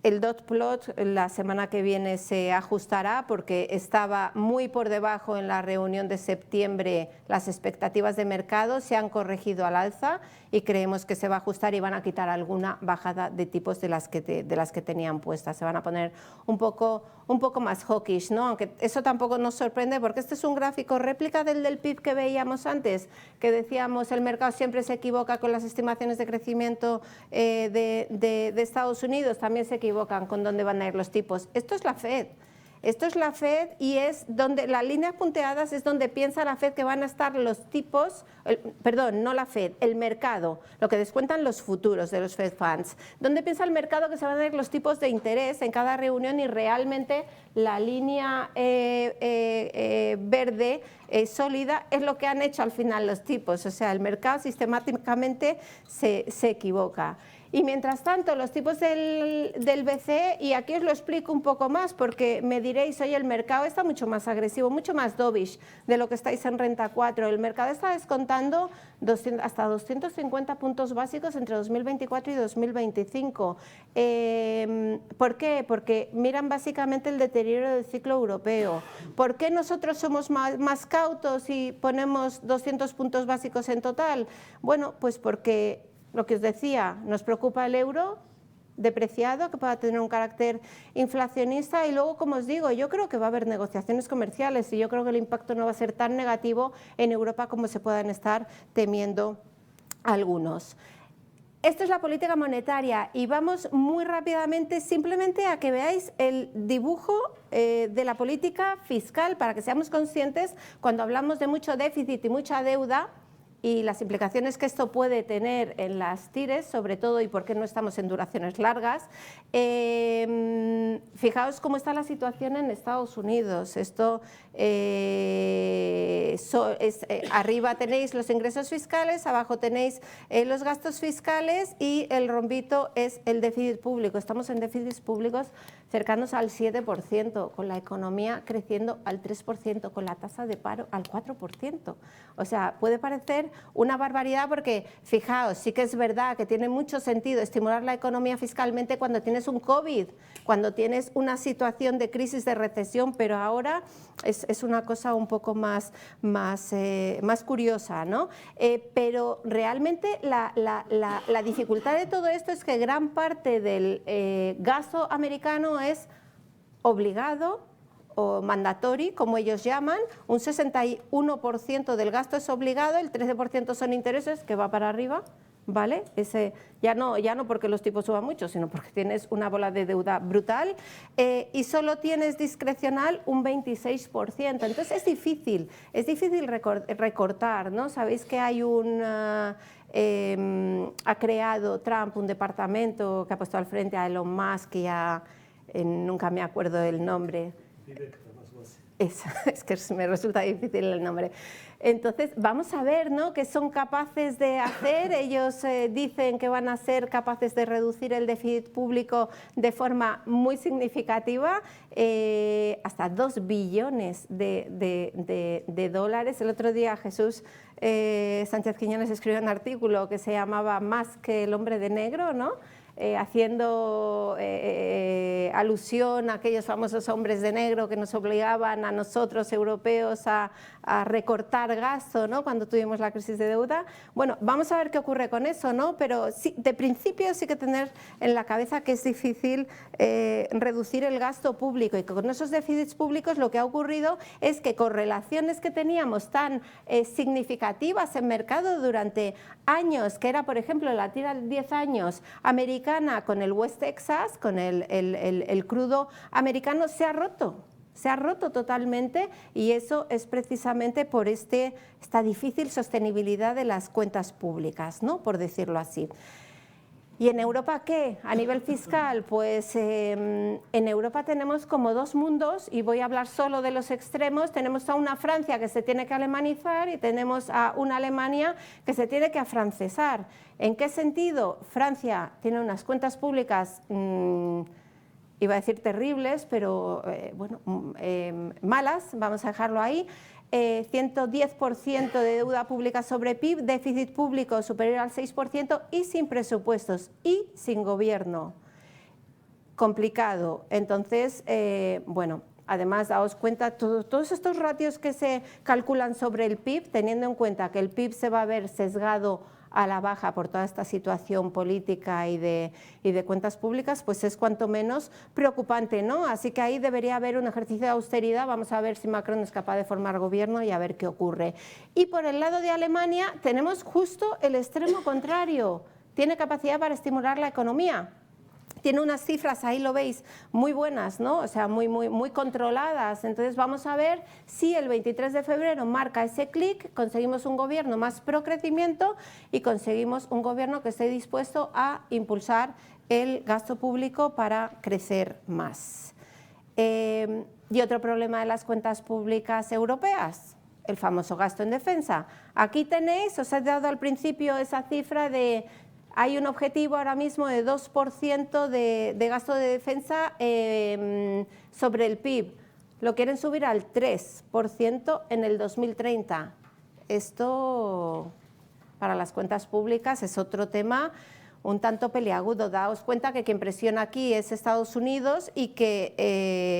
El dot plot la semana que viene se ajustará porque estaba muy por debajo en la reunión de septiembre. Las expectativas de mercado se han corregido al alza y creemos que se va a ajustar y van a quitar alguna bajada de tipos de las que tenían puestas. Se van a poner un poco más hawkish, ¿no? Aunque eso tampoco nos sorprende porque este es un gráfico réplica del PIB que veíamos antes, que decíamos el mercado siempre se equivoca con las estimaciones de crecimiento de Estados Unidos, también se equivocan con dónde van a ir los tipos. Esto es la Fed. Esto es la Fed y es donde las líneas punteadas es donde piensa la Fed que van a estar los tipos, perdón, no la Fed, el mercado, lo que descuentan los futuros de los Fed Funds. Donde piensa el mercado que se van a ir los tipos de interés en cada reunión y realmente la línea verde sólida es lo que han hecho al final los tipos. O sea, el mercado sistemáticamente se equivoca. Y mientras tanto, los tipos del BCE, y aquí os lo explico un poco más, porque me diréis, oye, el mercado está mucho más agresivo, mucho más dovish de lo que estáis en renta 4. El mercado está descontando hasta 250 puntos básicos entre 2024 y 2025. ¿Por qué? Porque miran básicamente el deterioro del ciclo europeo. ¿Por qué nosotros somos más cautos y ponemos 200 puntos básicos en total? Bueno, pues porque lo que os decía, nos preocupa el euro depreciado, que pueda tener un carácter inflacionista y luego, como os digo, yo creo que va a haber negociaciones comerciales y yo creo que el impacto no va a ser tan negativo en Europa como se puedan estar temiendo algunos. Esto es la política monetaria y vamos muy rápidamente simplemente a que veáis el dibujo de la política fiscal para que seamos conscientes cuando hablamos de mucho déficit y mucha deuda y las implicaciones que esto puede tener en las TIRES, sobre todo, y por qué no estamos en duraciones largas. Fijaos cómo está la situación en Estados Unidos. Esto arriba tenéis los ingresos fiscales, abajo tenéis los gastos fiscales y el rombito es el déficit público. Estamos en déficits públicos cercanos al 7%, con la economía creciendo al 3%, con la tasa de paro al 4%. O sea, puede parecer una barbaridad porque, fijaos, sí que es verdad que tiene mucho sentido estimular la economía fiscalmente cuando tienes un COVID, cuando tienes una situación de crisis, de recesión, pero ahora es una cosa un poco más curiosa, ¿no? Pero realmente la dificultad de todo esto es que gran parte del gasto americano es obligado o mandatory, como ellos llaman. Un 61% del gasto es obligado, el 13% son intereses, que va para arriba, ¿vale? Ese, ya no porque los tipos suban mucho, sino porque tienes una bola de deuda brutal y solo tienes discrecional un 26%. Entonces es difícil recortar, ¿no? Sabéis que hay ha creado Trump un departamento que ha puesto al frente a Elon Musk y nunca me acuerdo del nombre. Es que me resulta difícil el nombre. Entonces, vamos a ver, ¿no?, qué son capaces de hacer. Ellos dicen que van a ser capaces de reducir el déficit público de forma muy significativa, hasta 2 billones de dólares. El otro día Jesús Sánchez Quiñones escribió un artículo que se llamaba Más que el hombre de negro, ¿no? haciendo alusión a aquellos famosos hombres de negro que nos obligaban a nosotros europeos a recortar gasto, ¿no?, cuando tuvimos la crisis de deuda. Bueno, vamos a ver qué ocurre con eso, ¿no? Pero sí, de principio sí que tener en la cabeza que es difícil reducir el gasto público, y con esos déficits públicos lo que ha ocurrido es que correlaciones que teníamos tan significativas en mercado durante años, que era por ejemplo la tira de 10 años americana con el West Texas, con el crudo americano, se ha roto totalmente, y eso es precisamente por esta difícil sostenibilidad de las cuentas públicas, ¿no?, por decirlo así. ¿Y en Europa qué? A nivel fiscal, pues en Europa tenemos como dos mundos, y voy a hablar solo de los extremos. Tenemos a una Francia que se tiene que alemanizar y tenemos a una Alemania que se tiene que afrancesar. ¿En qué sentido? Francia tiene unas cuentas públicas, iba a decir terribles, pero bueno, malas, vamos a dejarlo ahí. 110% de deuda pública sobre PIB, déficit público superior al 6% y sin presupuestos y sin gobierno. Complicado. Entonces, bueno, además daos cuenta, todos estos ratios que se calculan sobre el PIB, teniendo en cuenta que el PIB se va a ver sesgado a la baja por toda esta situación política y de cuentas públicas, pues es cuanto menos preocupante, ¿no? Así que ahí debería haber un ejercicio de austeridad. Vamos a ver si Macron es capaz de formar gobierno y a ver qué ocurre. Y por el lado de Alemania tenemos justo el extremo contrario. Tiene capacidad para estimular la economía. Tiene unas cifras, ahí lo veis, muy buenas, ¿no? O sea, muy controladas. Entonces vamos a ver si el 23 de febrero marca ese clic, conseguimos un gobierno más pro crecimiento y conseguimos un gobierno que esté dispuesto a impulsar el gasto público para crecer más. Y otro problema de las cuentas públicas europeas, el famoso gasto en defensa. Aquí tenéis, os he dado al principio esa cifra de... Hay un objetivo ahora mismo de 2% de gasto de defensa sobre el PIB. Lo quieren subir al 3% en el 2030. Esto para las cuentas públicas es otro tema un tanto peliagudo. Daos cuenta que quien presiona aquí es Estados Unidos y que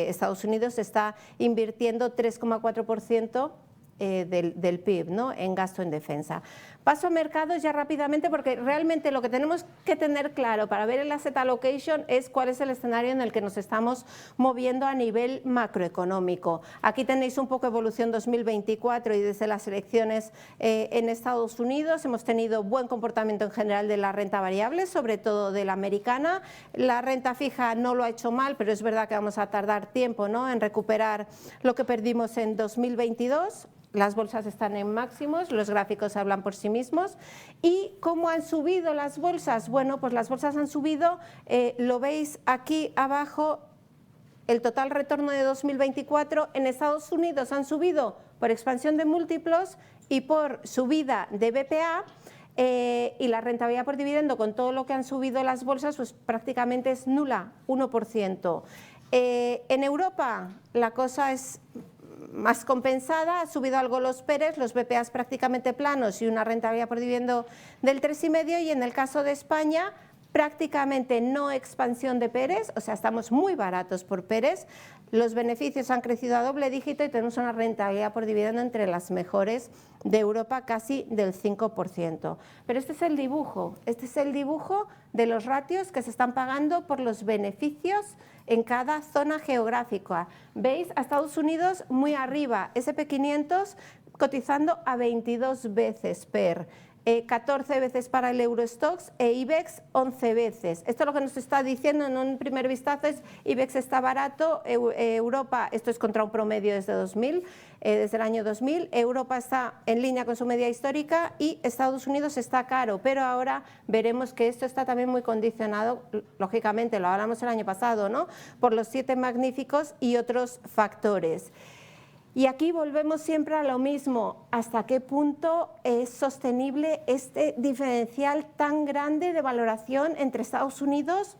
Estados Unidos está invirtiendo 3,4% del PIB, ¿no?, en gasto en defensa. Paso a mercados ya rápidamente, porque realmente lo que tenemos que tener claro para ver el asset allocation es cuál es el escenario en el que nos estamos moviendo a nivel macroeconómico. Aquí tenéis un poco evolución 2024 y desde las elecciones en Estados Unidos hemos tenido buen comportamiento en general de la renta variable, sobre todo de la americana. La renta fija no lo ha hecho mal, pero es verdad que vamos a tardar tiempo, ¿no?, en recuperar lo que perdimos en 2022. Las bolsas están en máximos, los gráficos hablan por sí mismos. ¿Y cómo han subido las bolsas? Bueno, pues las bolsas han subido, lo veis aquí abajo, el total retorno de 2024 en Estados Unidos han subido por expansión de múltiplos y por subida de BPA, y la rentabilidad por dividendo con todo lo que han subido las bolsas pues prácticamente es nula, 1%. En Europa la cosa es más compensada, ha subido algo los PERES, los BPAs prácticamente planos y una rentabilidad por dividendo del 3,5%, y en el caso de España prácticamente no expansión de PERES, o sea, estamos muy baratos por PERES, los beneficios han crecido a doble dígito y tenemos una rentabilidad por dividendo entre las mejores de Europa, casi del 5%. Pero este es el dibujo de los ratios que se están pagando por los beneficios en cada zona geográfica. Veis a Estados Unidos muy arriba, S&P 500 cotizando a 22 veces PER. 14 veces para el Eurostoxx e IBEX 11 veces. Esto lo que nos está diciendo en un primer vistazo es IBEX está barato, Europa, esto es contra un promedio desde 2000, desde el año 2000, Europa está en línea con su media histórica y Estados Unidos está caro, pero ahora veremos que esto está también muy condicionado, lógicamente lo hablamos el año pasado, ¿no?, por los 7 magníficos y otros factores. Y aquí volvemos siempre a lo mismo, ¿hasta qué punto es sostenible este diferencial tan grande de valoración entre Estados Unidos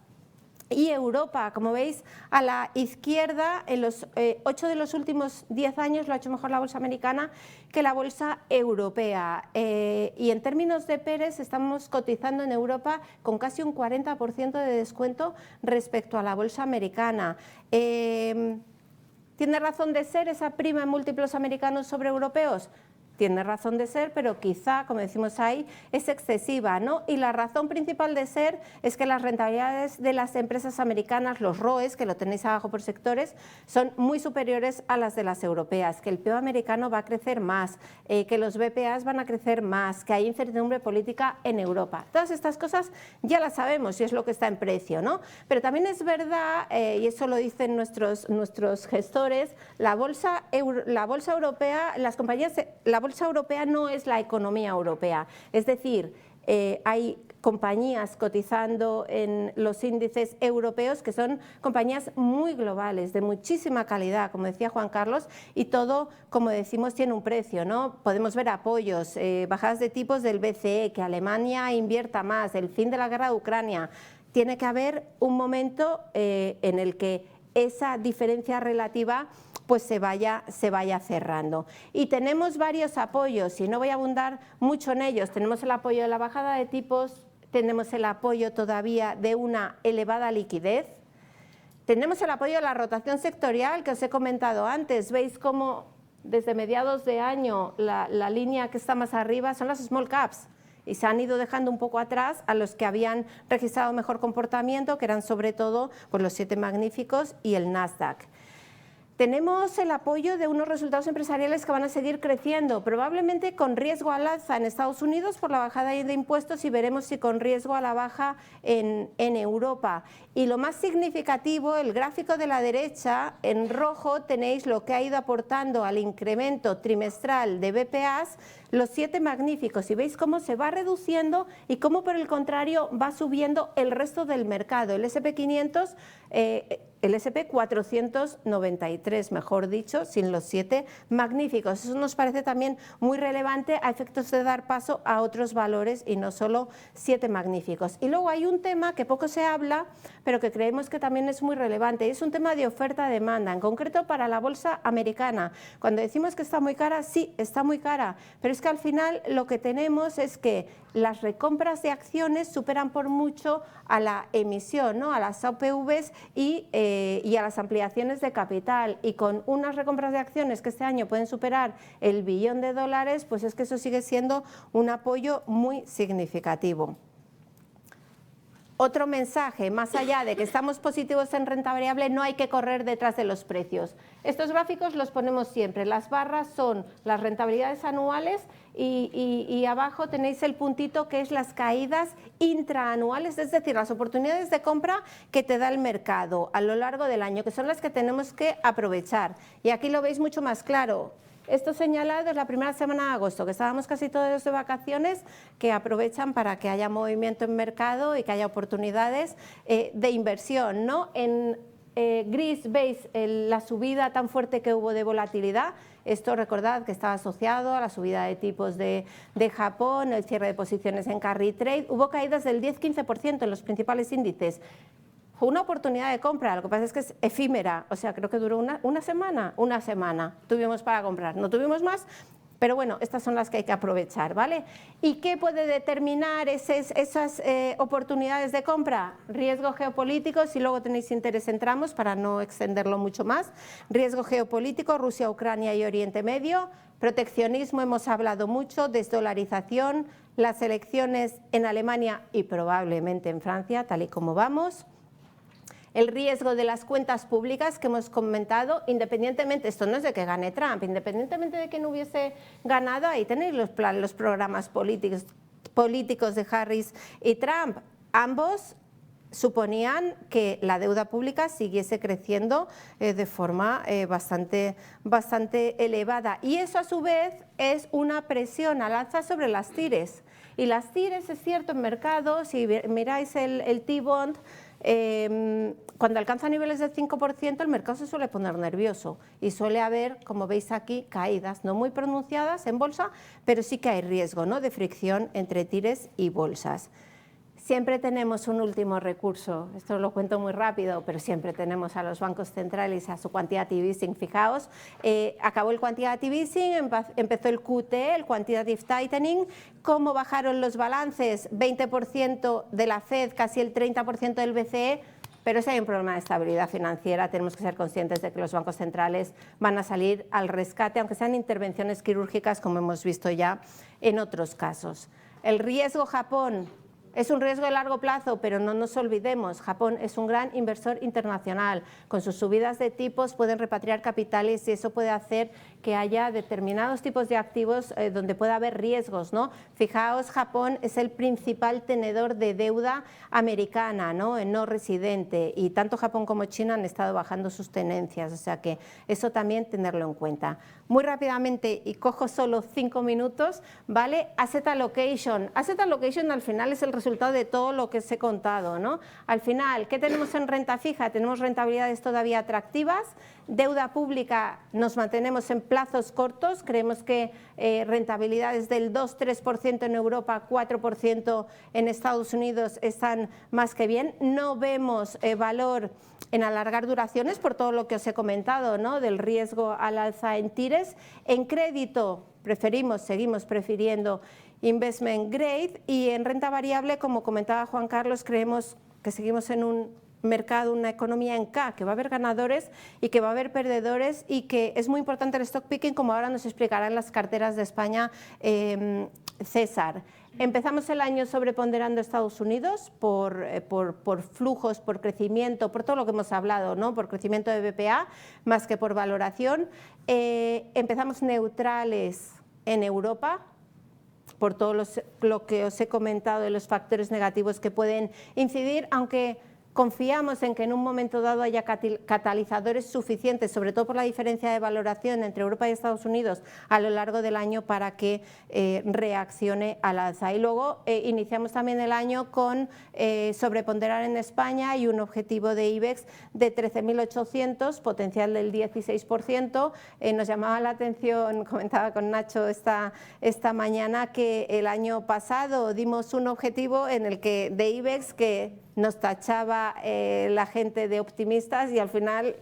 Y Europa, como veis, a la izquierda, en los 8 de los últimos 10 años lo ha hecho mejor la bolsa americana que la bolsa europea. Y en términos de PERES estamos cotizando en Europa con casi un 40% de descuento respecto a la bolsa americana. ¿Tiene razón de ser esa prima en múltiplos americanos sobre europeos? Tiene razón de ser, pero quizá, como decimos ahí, es excesiva, ¿no? Y la razón principal de ser es que las rentabilidades de las empresas americanas, los ROEs, que lo tenéis abajo por sectores, son muy superiores a las de las europeas, que el PIB americano va a crecer más, que los BPAs van a crecer más, que hay incertidumbre política en Europa. Todas estas cosas ya las sabemos y es lo que está en precio, ¿no? Pero también es verdad, y eso lo dicen nuestros gestores, la bolsa europea, las compañías, la bolsa europea no es la economía europea, es decir, hay compañías cotizando en los índices europeos que son compañías muy globales, de muchísima calidad, como decía Juan Carlos, y todo, como decimos, tiene un precio, ¿no? Podemos ver apoyos, bajadas de tipos del BCE, que Alemania invierta más, el fin de la guerra de Ucrania. Tiene que haber un momento en el que esa diferencia relativa pues se vaya cerrando. Y tenemos varios apoyos, y no voy a abundar mucho en ellos. Tenemos el apoyo de la bajada de tipos, tenemos el apoyo todavía de una elevada liquidez, tenemos el apoyo de la rotación sectorial que os he comentado antes. Veis cómo desde mediados de año la línea que está más arriba son las small caps, y se han ido dejando un poco atrás a los que habían registrado mejor comportamiento, que eran sobre todo pues, los 7 magníficos y el Nasdaq. Tenemos el apoyo de unos resultados empresariales que van a seguir creciendo, probablemente con riesgo al alza en Estados Unidos por la bajada de impuestos, y veremos si con riesgo a la baja en Europa. Y lo más significativo, el gráfico de la derecha, en rojo tenéis lo que ha ido aportando al incremento trimestral de BPAs los 7 magníficos, y veis cómo se va reduciendo y cómo por el contrario va subiendo el resto del mercado, el S&P 500, el S&P 493, mejor dicho, sin los 7 magníficos. Eso nos parece también muy relevante a efectos de dar paso a otros valores y no solo 7 magníficos. Y luego hay un tema que poco se habla, pero que creemos que también es muy relevante, y es un tema de oferta-demanda, en concreto para la bolsa americana. Cuando decimos que está muy cara, sí, está muy cara, pero es que al final lo que tenemos es que las recompras de acciones superan por mucho a la emisión, ¿no? A las APVs y a las ampliaciones de capital, y con unas recompras de acciones que este año pueden superar el $1 billón, pues es que eso sigue siendo un apoyo muy significativo. Otro mensaje, más allá de que estamos positivos en renta variable, no hay que correr detrás de los precios. Estos gráficos los ponemos siempre, las barras son las rentabilidades anuales y abajo tenéis el puntito que es las caídas intraanuales, es decir, las oportunidades de compra que te da el mercado a lo largo del año, que son las que tenemos que aprovechar. Y aquí lo veis mucho más claro. Esto señalado es la primera semana de agosto, que estábamos casi todos de vacaciones, que aprovechan para que haya movimiento en mercado y que haya oportunidades de inversión, ¿no? En gris veis la subida tan fuerte que hubo de volatilidad. Esto recordad que estaba asociado a la subida de tipos de Japón, el cierre de posiciones en carry trade. Hubo caídas del 10-15% en los principales índices. Fue una oportunidad de compra, lo que pasa es que es efímera, o sea, creo que duró una semana tuvimos para comprar, no tuvimos más, pero bueno, estas son las que hay que aprovechar, ¿vale? ¿Y qué puede determinar esas oportunidades de compra? Riesgo geopolítico, si luego tenéis interés entramos para no extenderlo mucho más. Riesgo geopolítico, Rusia, Ucrania y Oriente Medio. Proteccionismo, hemos hablado mucho, desdolarización, las elecciones en Alemania y probablemente en Francia, tal y como vamos. El riesgo de las cuentas públicas que hemos comentado, independientemente, esto no es de que gane Trump, independientemente de que no hubiese ganado, ahí tenéis los programas políticos de Harris y Trump. Ambos suponían que la deuda pública siguiese creciendo de forma bastante elevada, y eso a su vez es una presión al alza sobre las TIRES. Y las TIRES, es cierto, en mercado, si miráis el T-Bond, cuando alcanza niveles del 5%, el mercado se suele poner nervioso y suele haber, como veis aquí, caídas no muy pronunciadas en bolsa, pero sí que hay riesgo, ¿no?, de fricción entre TIRES y bolsas. Siempre tenemos un último recurso, esto lo cuento muy rápido, pero siempre tenemos a los bancos centrales a su quantitative easing. Fijaos, acabó el quantitative easing, empezó el QT, el quantitative tightening. ¿Cómo bajaron los balances? 20% de la Fed, casi el 30% del BCE. Pero si hay un problema de estabilidad financiera, tenemos que ser conscientes de que los bancos centrales van a salir al rescate, aunque sean intervenciones quirúrgicas, como hemos visto ya en otros casos. El riesgo Japón. Es un riesgo de largo plazo, pero no nos olvidemos, Japón es un gran inversor internacional. Con sus subidas de tipos pueden repatriar capitales y eso puede hacer que haya determinados tipos de activos donde pueda haber riesgos, ¿no? Fijaos, Japón es el principal tenedor de deuda americana, ¿no? No residente, y tanto Japón como China han estado bajando sus tenencias, o sea que eso también tenerlo en cuenta. Muy rápidamente, y cojo solo 5 minutos, ¿vale? Asset allocation. Asset allocation al final es el resultado de todo lo que os he contado, ¿no? Al final, ¿qué tenemos en renta fija? Tenemos rentabilidades todavía atractivas, deuda pública nos mantenemos en plazos cortos, creemos que rentabilidades del 2-3% en Europa, 4% en Estados Unidos están más que bien. No vemos valor en alargar duraciones por todo lo que os he comentado, ¿no? Del riesgo al alza en tires. En crédito seguimos prefiriendo investment grade, y en renta variable, como comentaba Juan Carlos, creemos que seguimos en un mercado, una economía en K, que va a haber ganadores y que va a haber perdedores, y que es muy importante el stock picking, como ahora nos explicará en las carteras de España César. Empezamos el año sobreponderando Estados Unidos por flujos, por crecimiento, por todo lo que hemos hablado, ¿no? Por crecimiento de BPA, más que por valoración. Empezamos neutrales en Europa, por todo lo que os he comentado de los factores negativos que pueden incidir, aunque confiamos en que en un momento dado haya catalizadores suficientes, sobre todo por la diferencia de valoración entre Europa y Estados Unidos a lo largo del año, para que reaccione al alza. Y luego iniciamos también el año con sobreponderar en España y un objetivo de IBEX de 13.800, potencial del 16%. Nos llamaba la atención, comentaba con Nacho esta mañana, que el año pasado dimos un objetivo en el que de IBEX que nos tachaba la gente de optimistas, y al final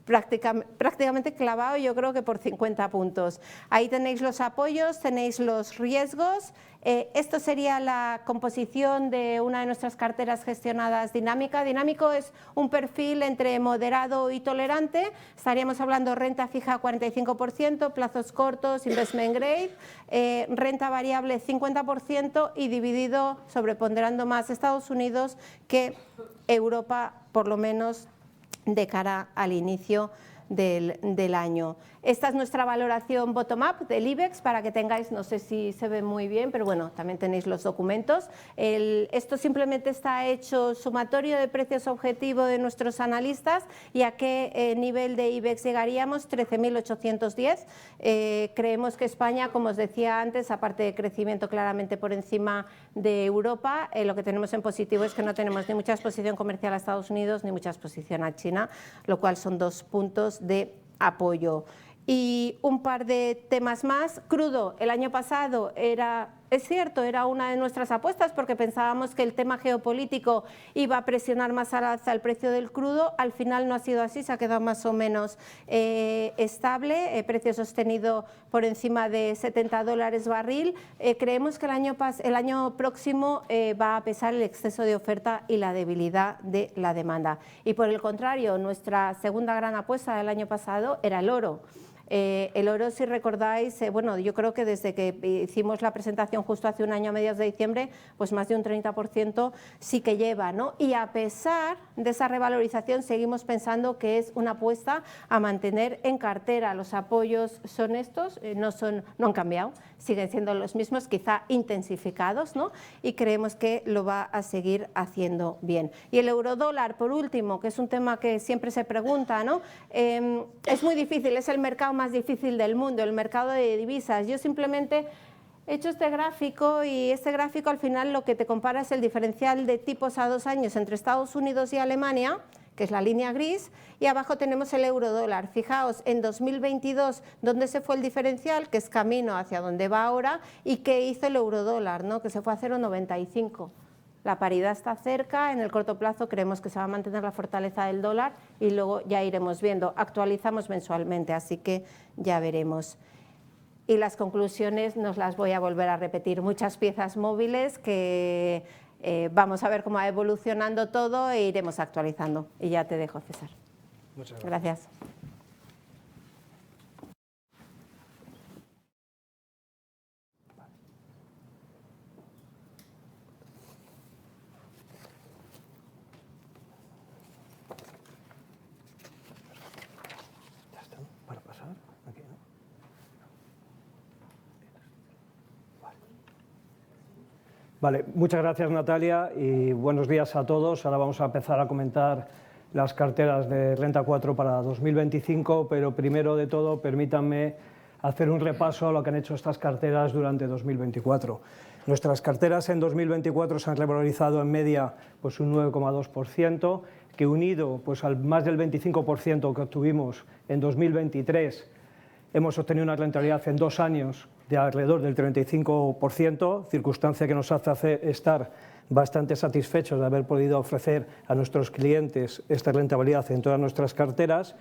prácticamente clavado, yo creo que por 50 puntos. Ahí tenéis los apoyos, tenéis los riesgos. Esto sería la composición de una de nuestras carteras gestionadas dinámica. Dinámico es un perfil entre moderado y tolerante. Estaríamos hablando renta fija 45%, plazos cortos, investment grade, renta variable 50% y dividido, sobreponderando más Estados Unidos que Europa, por lo menos de cara al inicio del año. Esta es nuestra valoración bottom-up del IBEX, para que tengáis, no sé si se ve muy bien, pero bueno, también tenéis los documentos. Esto simplemente está hecho sumatorio de precios objetivo de nuestros analistas y a qué nivel de IBEX llegaríamos, 13.810. Creemos que España, como os decía antes, aparte de crecimiento claramente por encima de Europa, lo que tenemos en positivo es que no tenemos ni mucha exposición comercial a Estados Unidos ni mucha exposición a China, lo cual son 2 puntos de apoyo. Y un par de temas más. Crudo, el año pasado es cierto, era una de nuestras apuestas, porque pensábamos que el tema geopolítico iba a presionar más al alza el precio del crudo. Al final no ha sido así, se ha quedado más o menos estable, precio sostenido por encima de $70 barril. Creemos que el año próximo va a pesar el exceso de oferta y la debilidad de la demanda. Y por el contrario, nuestra segunda gran apuesta del año pasado era el oro. El oro, si recordáis, bueno, yo creo que desde que hicimos la presentación justo hace un año, a mediados de diciembre, pues más de un 30% sí que lleva, ¿no? Y a pesar de esa revalorización, seguimos pensando que es una apuesta a mantener en cartera. Los apoyos son estos, no han cambiado, siguen siendo los mismos, quizá intensificados, ¿no? Y creemos que lo va a seguir haciendo bien. Y el eurodólar, por último, que es un tema que siempre se pregunta, ¿no? Es muy difícil, es el mercado más difícil del mundo, el mercado de divisas. Yo simplemente he hecho este gráfico, y este gráfico al final lo que te compara es el diferencial de tipos a 2 años entre Estados Unidos y Alemania, que es la línea gris, y abajo tenemos el eurodólar. Fijaos, en 2022, ¿dónde se fue el diferencial? Que es camino hacia donde va ahora, y qué hizo el eurodólar, ¿no? Que se fue a 0,95. la paridad está cerca, en el corto plazo creemos que se va a mantener la fortaleza del dólar y luego ya iremos viendo. Actualizamos mensualmente, así que ya veremos. Y las conclusiones nos las voy a volver a repetir. Muchas piezas móviles que vamos a ver cómo va evolucionando todo e iremos actualizando. Y ya te dejo, César. Muchas gracias. Vale, muchas gracias Natalia y buenos días a todos. Ahora vamos a empezar a comentar las carteras de Renta 4 para 2025, pero primero de todo permítanme hacer un repaso a lo que han hecho estas carteras durante 2024. Nuestras carteras en 2024 se han revalorizado en media pues un 9,2%, que unido pues al más del 25% que obtuvimos en 2023, hemos obtenido una rentabilidad en 2 años de alrededor del 35%, circunstancia que nos hace estar bastante satisfechos de haber podido ofrecer a nuestros clientes esta rentabilidad en todas nuestras carteras.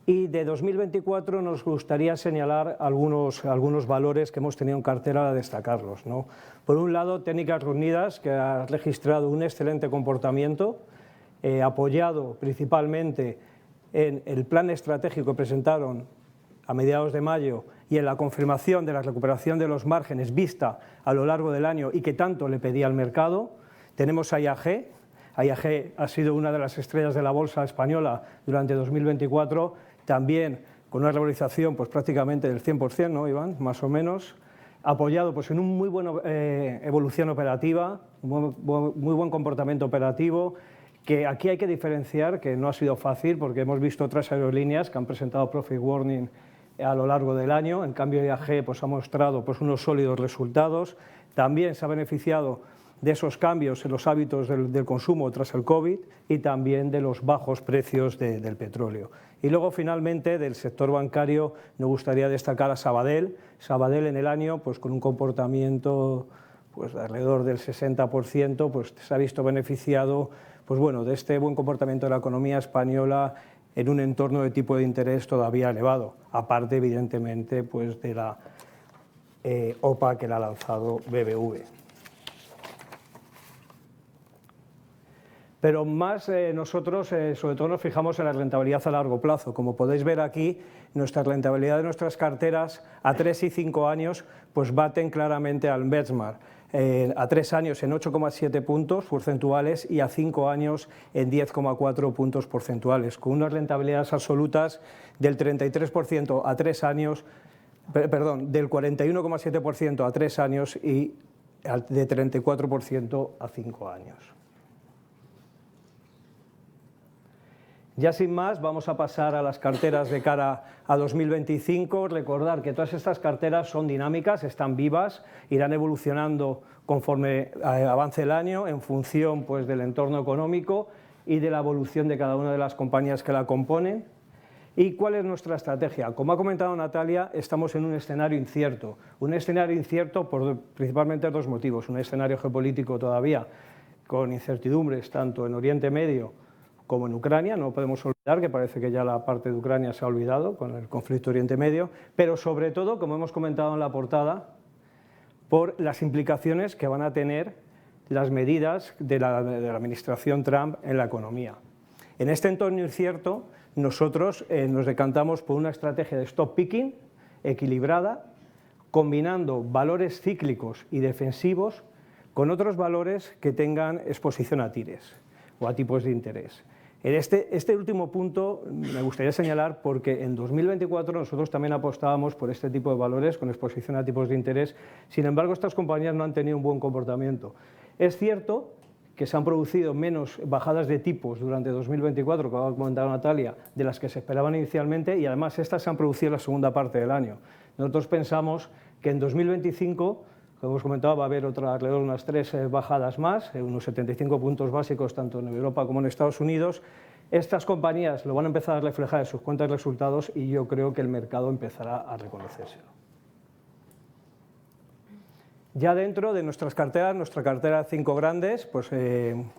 Y de 2024 nos gustaría señalar algunos valores que hemos tenido en cartera a destacarlos, ¿no? Por un lado, Técnicas Reunidas, que ha registrado un excelente comportamiento, apoyado principalmente en el plan estratégico que presentaron a mediados de mayo y en la confirmación de la recuperación de los márgenes vista a lo largo del año y que tanto le pedía al mercado. Tenemos a IAG. IAG ha sido una de las estrellas de la bolsa española durante 2024, también con una revalorización pues, prácticamente del 100%, ¿no, Iván? Más o menos, apoyado pues, en una muy buena evolución operativa, muy buen comportamiento operativo, que aquí hay que diferenciar, que no ha sido fácil porque hemos visto otras aerolíneas que han presentado profit warning a lo largo del año. En cambio, IAG pues, ha mostrado pues, unos sólidos resultados. También se ha beneficiado de esos cambios en los hábitos del consumo tras el COVID y también de los bajos precios del petróleo. Y luego, finalmente, del sector bancario nos gustaría destacar a Sabadell. Sabadell en el año, pues, con un comportamiento pues, de alrededor del 60%, pues, se ha visto beneficiado pues, bueno, de este buen comportamiento de la economía española en un entorno de tipo de interés todavía elevado, aparte, evidentemente, pues, de la OPA que le ha lanzado BBV. Pero más nosotros, sobre todo, nos fijamos en la rentabilidad a largo plazo. Como podéis ver aquí, nuestra rentabilidad de nuestras carteras a 3 y 5 años pues baten claramente al benchmark. A 3 años en 8,7 puntos porcentuales y a 5 años en 10,4 puntos porcentuales, con unas rentabilidades absolutas del 33% a 3 años, perdón, del 41,7% a 3 años y de 34% a 5 años. Ya sin más, vamos a pasar a las carteras de cara a 2025. Recordar que todas estas carteras son dinámicas, están vivas, irán evolucionando conforme avance el año en función pues, del entorno económico y de la evolución de cada una de las compañías que la componen. ¿Y cuál es nuestra estrategia? Como ha comentado Natalia, estamos en un escenario incierto por principalmente 2 motivos. Un escenario geopolítico todavía con incertidumbres tanto en Oriente Medio como en Ucrania. No podemos olvidar que parece que ya la parte de Ucrania se ha olvidado con el conflicto Oriente Medio, pero sobre todo, como hemos comentado en la portada, por las implicaciones que van a tener las medidas de la administración Trump en la economía. En este entorno incierto, nosotros nos decantamos por una estrategia de stock picking equilibrada, combinando valores cíclicos y defensivos con otros valores que tengan exposición a TIRES o a tipos de interés. En este último punto me gustaría señalar porque en 2024 nosotros también apostábamos por este tipo de valores con exposición a tipos de interés. Sin embargo, estas compañías no han tenido un buen comportamiento. Es cierto que se han producido menos bajadas de tipos durante 2024, como ha comentado Natalia, de las que se esperaban inicialmente, y además estas se han producido en la segunda parte del año. Nosotros pensamos que en 2025, como hemos comentado, va a haber alrededor de unas 3 bajadas más, unos 75 puntos básicos tanto en Europa como en Estados Unidos. Estas compañías lo van a empezar a reflejar en sus cuentas de resultados y yo creo que el mercado empezará a reconocérselo. Ya dentro de nuestras carteras, nuestra cartera de 5 grandes, pues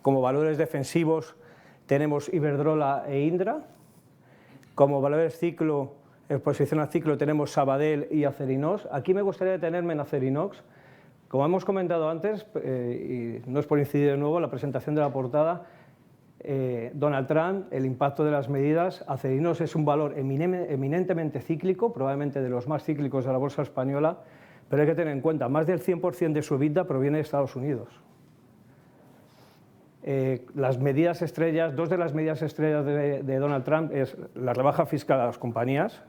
como valores defensivos tenemos Iberdrola e Indra, como valores ciclo, exposición al ciclo tenemos Sabadell y Acerinox. Aquí me gustaría detenerme en Acerinox. Como hemos comentado antes, y no es por incidir de nuevo, la presentación de la portada, Donald Trump, el impacto de las medidas, Acerinox es un valor eminentemente cíclico, probablemente de los más cíclicos de la bolsa española, pero hay que tener en cuenta, más del 100% de su EBITDA proviene de Estados Unidos. Las medidas estrellas, dos de las medidas estrellas de Donald Trump es la rebaja fiscal a las compañías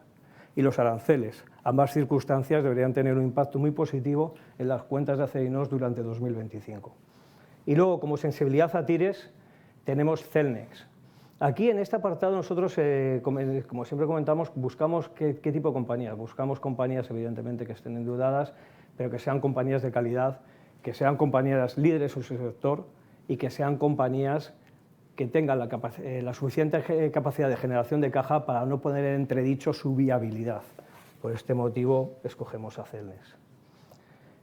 y los aranceles. Ambas circunstancias deberían tener un impacto muy positivo en las cuentas de Acerinox durante 2025. Y luego, como sensibilidad a tires, tenemos Celnex. Aquí en este apartado nosotros, como siempre comentamos, buscamos qué tipo de compañías. Buscamos compañías evidentemente que estén endeudadas, pero que sean compañías de calidad, que sean compañías líderes en su sector y que sean compañías que tengan la suficiente capacidad de generación de caja para no poner en entredicho su viabilidad. Por este motivo escogemos a Celnex.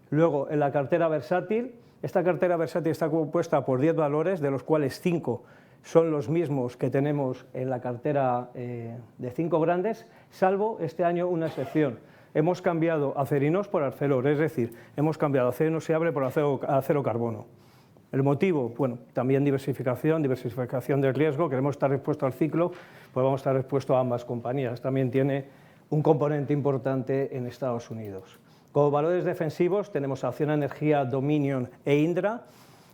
Luego, en la cartera versátil, esta cartera versátil está compuesta por 10 valores, de los cuales 5 son los mismos que tenemos en la cartera de 5 grandes, salvo este año una excepción. Hemos cambiado Acerinox por Arcelor, es decir, hemos cambiado acero inoxidable por acero carbono. El motivo, bueno, también diversificación del riesgo, queremos estar expuestos al ciclo, pues vamos a estar expuestos a ambas compañías. También tiene un componente importante en Estados Unidos. Como valores defensivos tenemos Acciona Energía, Dominion e Indra.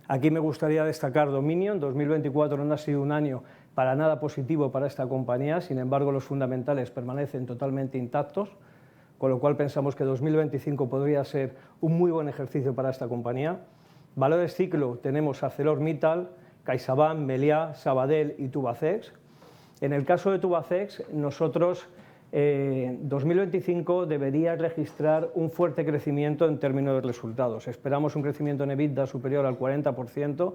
Aquí me gustaría destacar Dominion. 2024 no ha sido un año para nada positivo para esta compañía, sin embargo los fundamentales permanecen totalmente intactos, con lo cual pensamos que 2025 podría ser un muy buen ejercicio para esta compañía. Valores ciclo tenemos ArcelorMittal, CaixaBank, Meliá, Sabadell y Tubacex. En el caso de Tubacex, nosotros 2025 debería registrar un fuerte crecimiento en términos de resultados. Esperamos un crecimiento en EBITDA superior al 40%,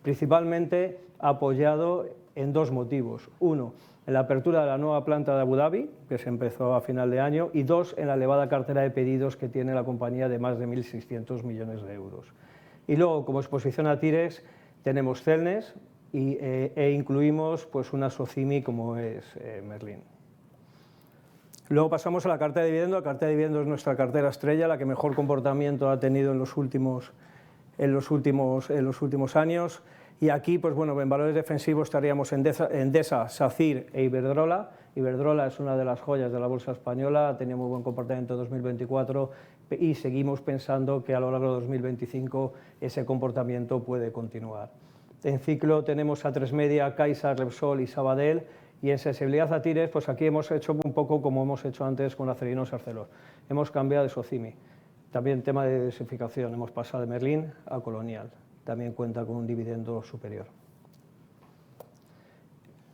principalmente apoyado en dos motivos. Uno, en la apertura de la nueva planta de Abu Dhabi, que se empezó a final de año, y dos, en la elevada cartera de pedidos que tiene la compañía de más de 1.600 millones de euros. Y luego, como exposición a tires, tenemos Celnex e incluimos pues, una Socimi como es Merlin. Luego pasamos a la cartera de dividendos. La cartera de dividendos es nuestra cartera estrella, la que mejor comportamiento ha tenido en los últimos años. Y aquí, pues bueno, en valores defensivos estaríamos Endesa, SACIR e Iberdrola. Iberdrola es una de las joyas de la bolsa española, ha tenido muy buen comportamiento en 2024 y seguimos pensando que a lo largo de 2025 ese comportamiento puede continuar. En ciclo tenemos A3 Media, Caixa, Repsol y Sabadell. Y en sensibilidad a tires, pues aquí hemos hecho un poco como hemos hecho antes con Acerinox y Arcelor. Hemos cambiado de Socimi. También tema de diversificación, hemos pasado de Merlin a Colonial. También cuenta con un dividendo superior.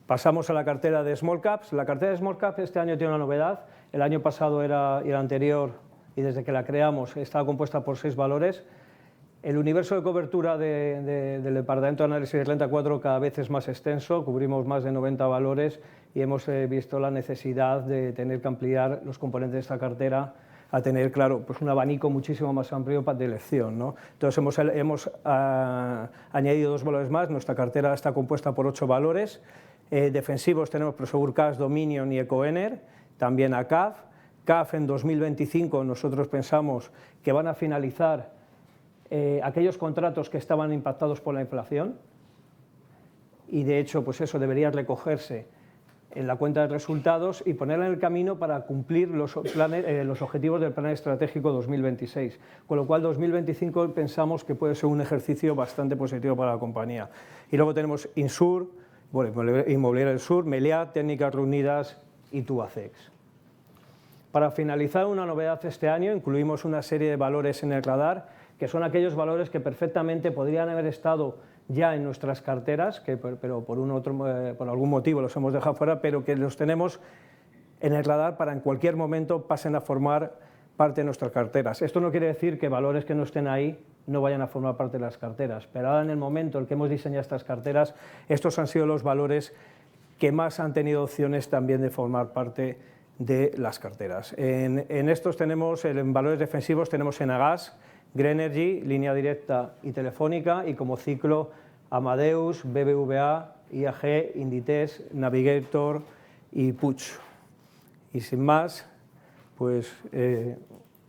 Pasamos a la cartera de Small Caps. La cartera de Small Caps este año tiene una novedad. El año pasado y el anterior, y desde que la creamos, estaba compuesta por 6 valores. El universo de cobertura del Departamento de Análisis de Renta 4 cada vez es más extenso, cubrimos más de 90 valores y hemos visto la necesidad de tener que ampliar los componentes de esta cartera a tener, claro, pues un abanico muchísimo más amplio de elección, ¿no? Entonces hemos añadido 2 valores más, nuestra cartera está compuesta por 8 valores. Defensivos tenemos Prosegur Cash, Dominion y Ecoener, también a CAF. CAF en 2025 nosotros pensamos que van a finalizar aquellos contratos que estaban impactados por la inflación y de hecho pues eso debería recogerse en la cuenta de resultados y ponerla en el camino para cumplir los objetivos del Plan Estratégico 2026, con lo cual 2025 pensamos que puede ser un ejercicio bastante positivo para la compañía. Y luego tenemos Insur, Inmobiliaria del Sur, Meliá, Técnicas Reunidas y Tubacex. Para finalizar, una novedad este año, incluimos una serie de valores en el radar que son aquellos valores que perfectamente podrían haber estado ya en nuestras carteras, pero por algún motivo los hemos dejado fuera, pero que los tenemos en el radar para en cualquier momento pasen a formar parte de nuestras carteras. Esto no quiere decir que valores que no estén ahí no vayan a formar parte de las carteras, pero ahora en el momento en que hemos diseñado estas carteras, estos han sido los valores que más han tenido opciones también de formar parte de las carteras. En estos tenemos, en valores defensivos tenemos Enagas, Grenergy, Línea Directa y Telefónica, y como ciclo Amadeus, BBVA, IAG, Inditex, Navigator y Puig. Y sin más, pues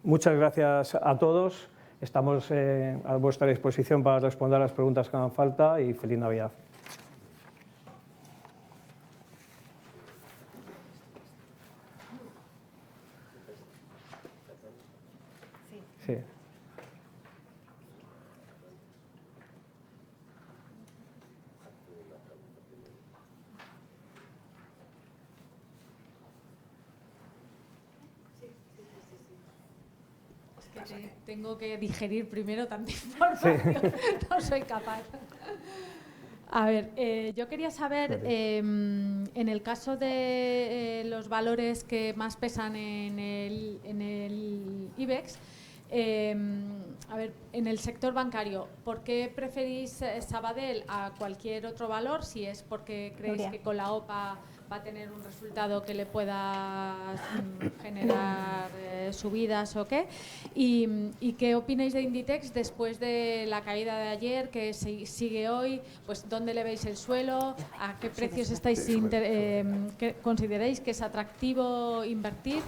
muchas gracias a todos. Estamos a vuestra disposición para responder a las preguntas que hagan falta y feliz Navidad. Sí. Tengo que digerir primero tanta información, no soy capaz. A ver, yo quería saber, en el caso de los valores que más pesan en el IBEX, a ver, en el sector bancario, ¿por qué preferís Sabadell a cualquier otro valor? Si es porque creéis que con la OPA va a tener un resultado que le pueda generar subidas o qué. ¿Y qué opináis de Inditex después de la caída de ayer, que sigue hoy? Pues ¿dónde le veis el suelo? ¿A qué precios estáis que consideráis que es atractivo invertir?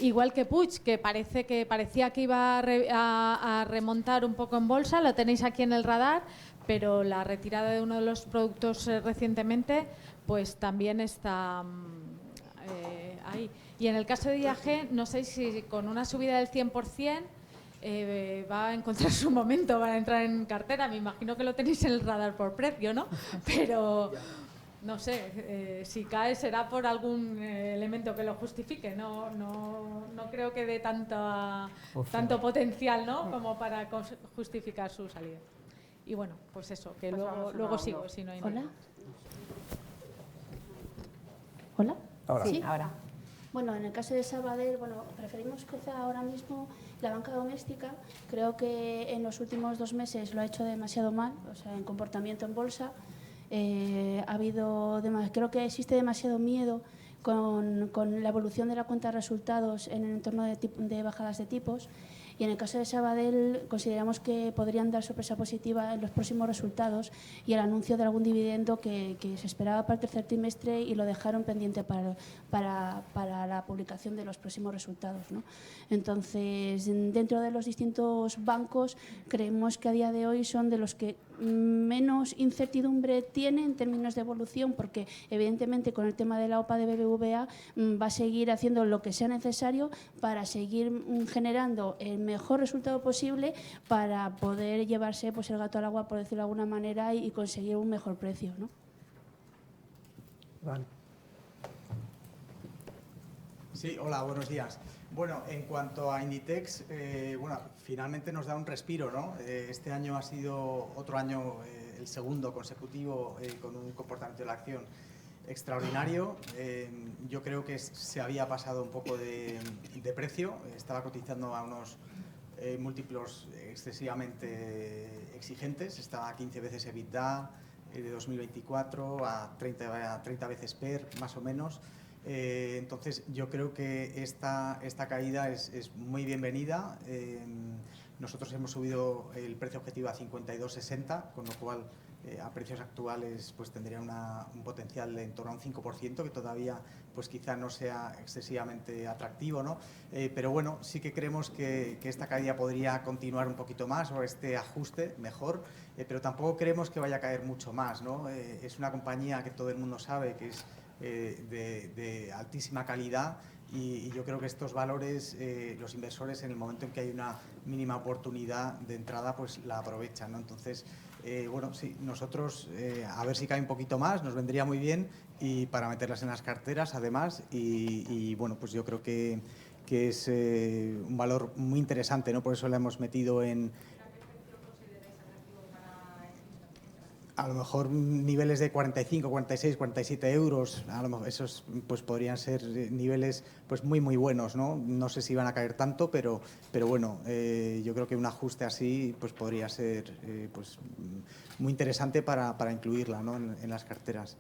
Igual que Puig, que parecía que iba a remontar un poco en bolsa, lo tenéis aquí en el radar, pero la retirada de uno de los productos recientemente pues también está ahí. Y en el caso de IAG, no sé si con una subida del 100% va a encontrar su momento para entrar en cartera. Me imagino que lo tenéis en el radar por precio, ¿no? Pero no sé, si cae será por algún elemento que lo justifique. No creo que dé tanto potencial, ¿no?, como para justificar su salida. Y bueno, pues eso, que pues luego sigo, si no hay nada. ¿Hola? Ahora. Sí, ahora. Bueno, en el caso de Sabadell, bueno, preferimos quizá ahora mismo la banca doméstica. Creo que en los últimos 2 meses lo ha hecho demasiado mal, o sea, en comportamiento en bolsa. Creo que existe demasiado miedo con la evolución de la cuenta de resultados en el entorno de bajadas de tipos. Y en el caso de Sabadell consideramos que podrían dar sorpresa positiva en los próximos resultados y el anuncio de algún dividendo que se esperaba para el tercer trimestre y lo dejaron pendiente para la publicación de los próximos resultados, ¿no? Entonces, dentro de los distintos bancos, creemos que a día de hoy son de los que menos incertidumbre tiene en términos de evolución, porque evidentemente con el tema de la OPA de BBVA va a seguir haciendo lo que sea necesario para seguir generando el mejor resultado posible para poder llevarse pues el gato al agua, por decirlo de alguna manera, y conseguir un mejor precio, ¿no? Vale. Sí, hola, buenos días. Bueno, en cuanto a Inditex, bueno, finalmente nos da un respiro, ¿no? Este año ha sido otro año, el segundo consecutivo, con un comportamiento de la acción extraordinario. Yo creo que se había pasado un poco de precio, estaba cotizando a unos múltiplos excesivamente exigentes, estaba a 15 veces EBITDA de 2024, a 30 veces PER, más o menos. Entonces yo creo que esta caída es muy bienvenida. Nosotros hemos subido el precio objetivo a 52,60, con lo cual a precios actuales pues tendría un potencial de en torno a un 5%, que todavía pues quizá no sea excesivamente atractivo, ¿no? Pero bueno, sí que creemos que esta caída podría continuar un poquito más, o este ajuste mejor, pero tampoco creemos que vaya a caer mucho más, ¿no? Es una compañía que todo el mundo sabe que es de altísima calidad, y yo creo que estos valores los inversores, en el momento en que hay una mínima oportunidad de entrada, pues la aprovechan, ¿no? Entonces, bueno, sí, nosotros a ver si cae un poquito más, nos vendría muy bien, y para meterlas en las carteras además, y bueno, pues yo creo que es un valor muy interesante, ¿no? Por eso la hemos metido en... A lo mejor niveles de 45, 46, 47 euros, a lo mejor esos pues podrían ser niveles pues muy buenos, ¿no? No sé si van a caer tanto, pero bueno, yo creo que un ajuste así pues podría ser pues muy interesante para incluirla, ¿no?, en las carteras.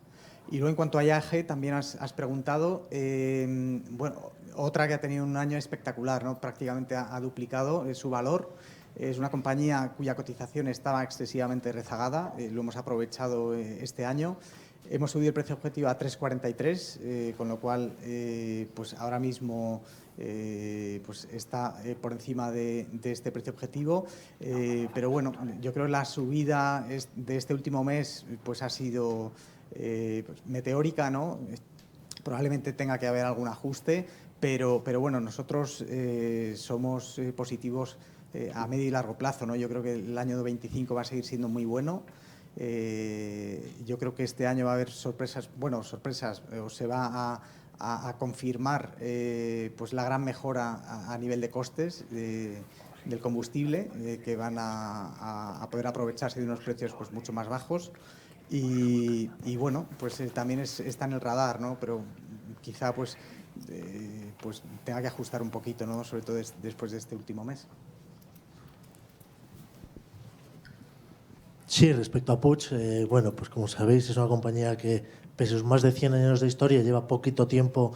Y luego en cuanto a IAG, también has preguntado, bueno, otra que ha tenido un año espectacular, ¿no? Prácticamente ha duplicado su valor. Es una compañía cuya cotización estaba excesivamente rezagada, lo hemos aprovechado este año. Hemos subido el precio objetivo a 3,43, con lo cual pues ahora mismo pues está por encima de este precio objetivo, pero bueno, yo creo que la subida de este último mes pues ha sido pues meteórica, ¿no? Probablemente tenga que haber algún ajuste, pero bueno, nosotros somos positivos a medio y largo plazo, ¿no? Yo creo que el año 25 va a seguir siendo muy bueno. Yo creo que este año va a haber sorpresas, o se va a confirmar pues la gran mejora a nivel de costes del combustible, que van a poder aprovecharse de unos precios pues mucho más bajos y bueno, pues también está en el radar, ¿no? Pero quizá pues tenga que ajustar un poquito, ¿no? Sobre todo después de este último mes. Sí, respecto a Puig, bueno, pues como sabéis es una compañía que, pese a sus más de 100 años de historia, lleva poquito tiempo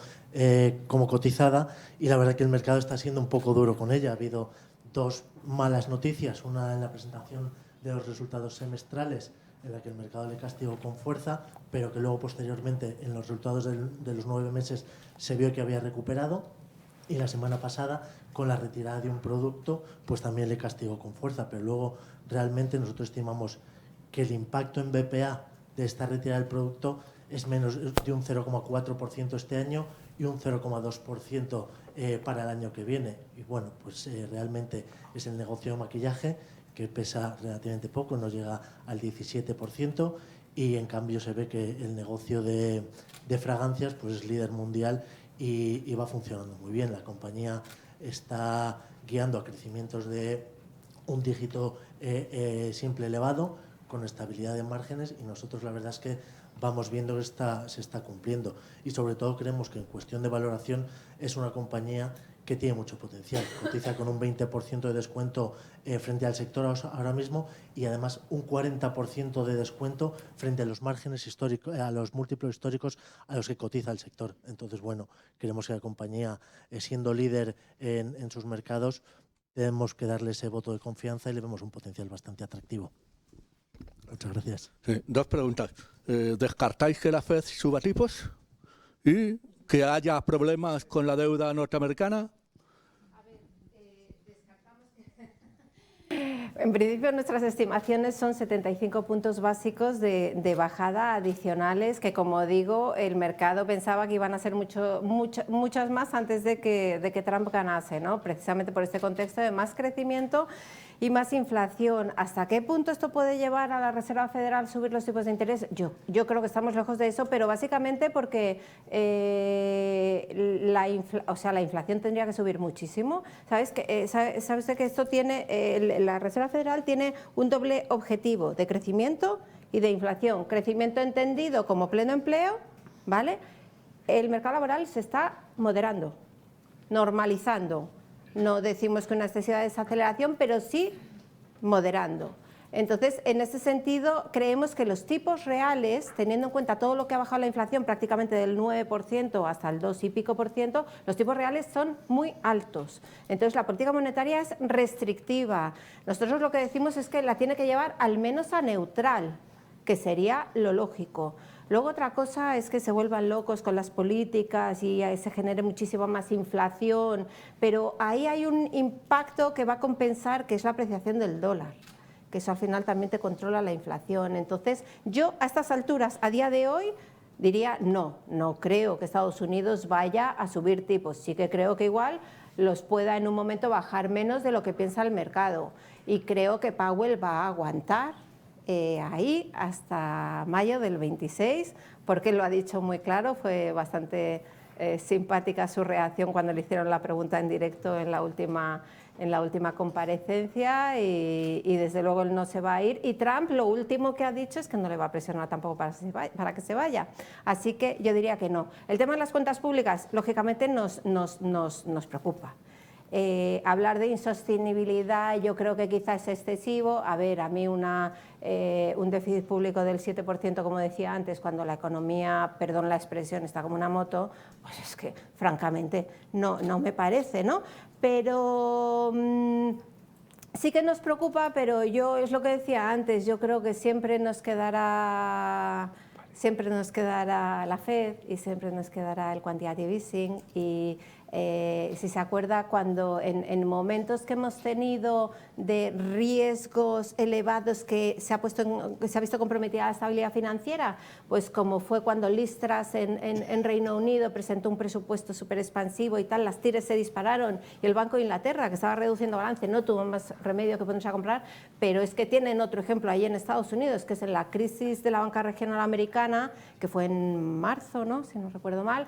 como cotizada y la verdad que el mercado está siendo un poco duro con ella. Ha habido dos malas noticias, una en la presentación de los resultados semestrales, en la que el mercado le castigó con fuerza, pero que luego posteriormente en los resultados de los 9 meses se vio que había recuperado, y la semana pasada con la retirada de un producto pues también le castigó con fuerza, pero luego realmente nosotros estimamos que el impacto en BPA de esta retirada del producto es menos de un 0,4% este año y un 0,2% para el año que viene. Y bueno, pues realmente es el negocio de maquillaje, que pesa relativamente poco, no llega al 17%, y en cambio se ve que el negocio de fragancias pues es líder mundial y va funcionando muy bien. La compañía está guiando a crecimientos de un dígito simple elevado, con estabilidad de márgenes, y nosotros la verdad es que vamos viendo que se está cumpliendo, y sobre todo creemos que en cuestión de valoración es una compañía que tiene mucho potencial. Cotiza con un 20% de descuento frente al sector ahora mismo, y además un 40% de descuento frente a los márgenes históricos, a los múltiplos históricos a los que cotiza el sector. Entonces, bueno, creemos que la compañía, siendo líder en sus mercados, tenemos que darle ese voto de confianza y le vemos un potencial bastante atractivo. Muchas gracias. Sí, dos preguntas. ¿Descartáis que la FED suba tipos y que haya problemas con la deuda norteamericana? En principio, nuestras estimaciones son 75 puntos básicos de bajada adicionales, que, como digo, el mercado pensaba que iban a ser muchas más antes de que Trump ganase, ¿no? Precisamente por este contexto de más crecimiento y más inflación. ¿Hasta qué punto esto puede llevar a la Reserva Federal a subir los tipos de interés? Yo creo que estamos lejos de eso, pero básicamente porque la inflación tendría que subir muchísimo. ¿Sabes que esto tiene, la Reserva Federal tiene un doble objetivo de crecimiento y de inflación? Crecimiento entendido como pleno empleo, ¿vale? El mercado laboral se está moderando, normalizando. No decimos que una excesiva desaceleración, pero sí moderando. Entonces, en ese sentido, creemos que los tipos reales, teniendo en cuenta todo lo que ha bajado la inflación, prácticamente del 9% hasta el 2 y pico por ciento, los tipos reales son muy altos. Entonces, la política monetaria es restrictiva. Nosotros lo que decimos es que la tiene que llevar al menos a neutral, que sería lo lógico. Luego, otra cosa es que se vuelvan locos con las políticas y se genere muchísima más inflación, pero ahí hay un impacto que va a compensar, que es la apreciación del dólar, que eso al final también te controla la inflación. Entonces, yo a estas alturas, a día de hoy, diría no creo que Estados Unidos vaya a subir tipos. Sí que creo que igual los pueda en un momento bajar menos de lo que piensa el mercado, y creo que Powell va a aguantar ahí hasta mayo del 26, porque lo ha dicho muy claro. Fue bastante simpática su reacción cuando le hicieron la pregunta en directo en la última comparecencia, y desde luego él no se va a ir. Y Trump lo último que ha dicho es que no le va a presionar tampoco para que se vaya. Así que yo diría que no. El tema de las cuentas públicas, lógicamente, nos preocupa. Hablar de insostenibilidad yo creo que quizás es excesivo. A ver, a mí un déficit público del 7%, como decía antes, cuando la economía, perdón la expresión, está como una moto, pues es que francamente no me parece, ¿no? Pero Sí que nos preocupa, pero yo, es lo que decía antes, yo creo que siempre nos quedará la Fed y siempre nos quedará el quantitative easing. Y si se acuerda, cuando en momentos que hemos tenido de riesgos elevados que se ha visto comprometida la estabilidad financiera, pues como fue cuando Liz Truss en Reino Unido presentó un presupuesto súper expansivo y tal, las tires se dispararon y el Banco de Inglaterra, que estaba reduciendo balance, no tuvo más remedio que ponerse a comprar. Pero es que tienen otro ejemplo ahí en Estados Unidos, que es en la crisis de la banca regional americana, que fue en marzo, ¿no?, si no recuerdo mal.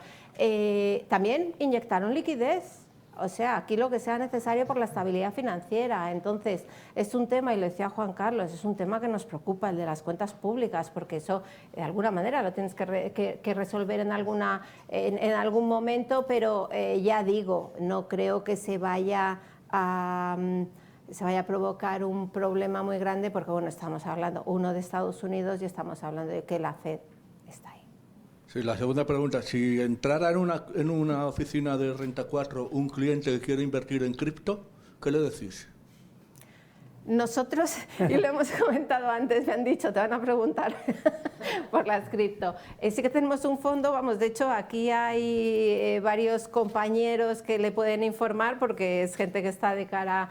También inyectaron liquidez, o sea, aquí lo que sea necesario por la estabilidad financiera. Entonces, es un tema, y lo decía Juan Carlos, es un tema que nos preocupa, el de las cuentas públicas, porque eso de alguna manera lo tienes que resolver en algún momento, pero ya digo, no creo que se vaya a provocar un problema muy grande, porque bueno, estamos hablando de Estados Unidos y estamos hablando de que la Fed está ahí. Sí, la segunda pregunta, si entrara en una oficina de Renta 4 un cliente que quiere invertir en cripto, ¿qué le decís? Nosotros, y lo hemos comentado antes, me han dicho, te van a preguntar por las cripto. Sí que tenemos un fondo, vamos, de hecho aquí hay varios compañeros que le pueden informar, porque es gente que está de cara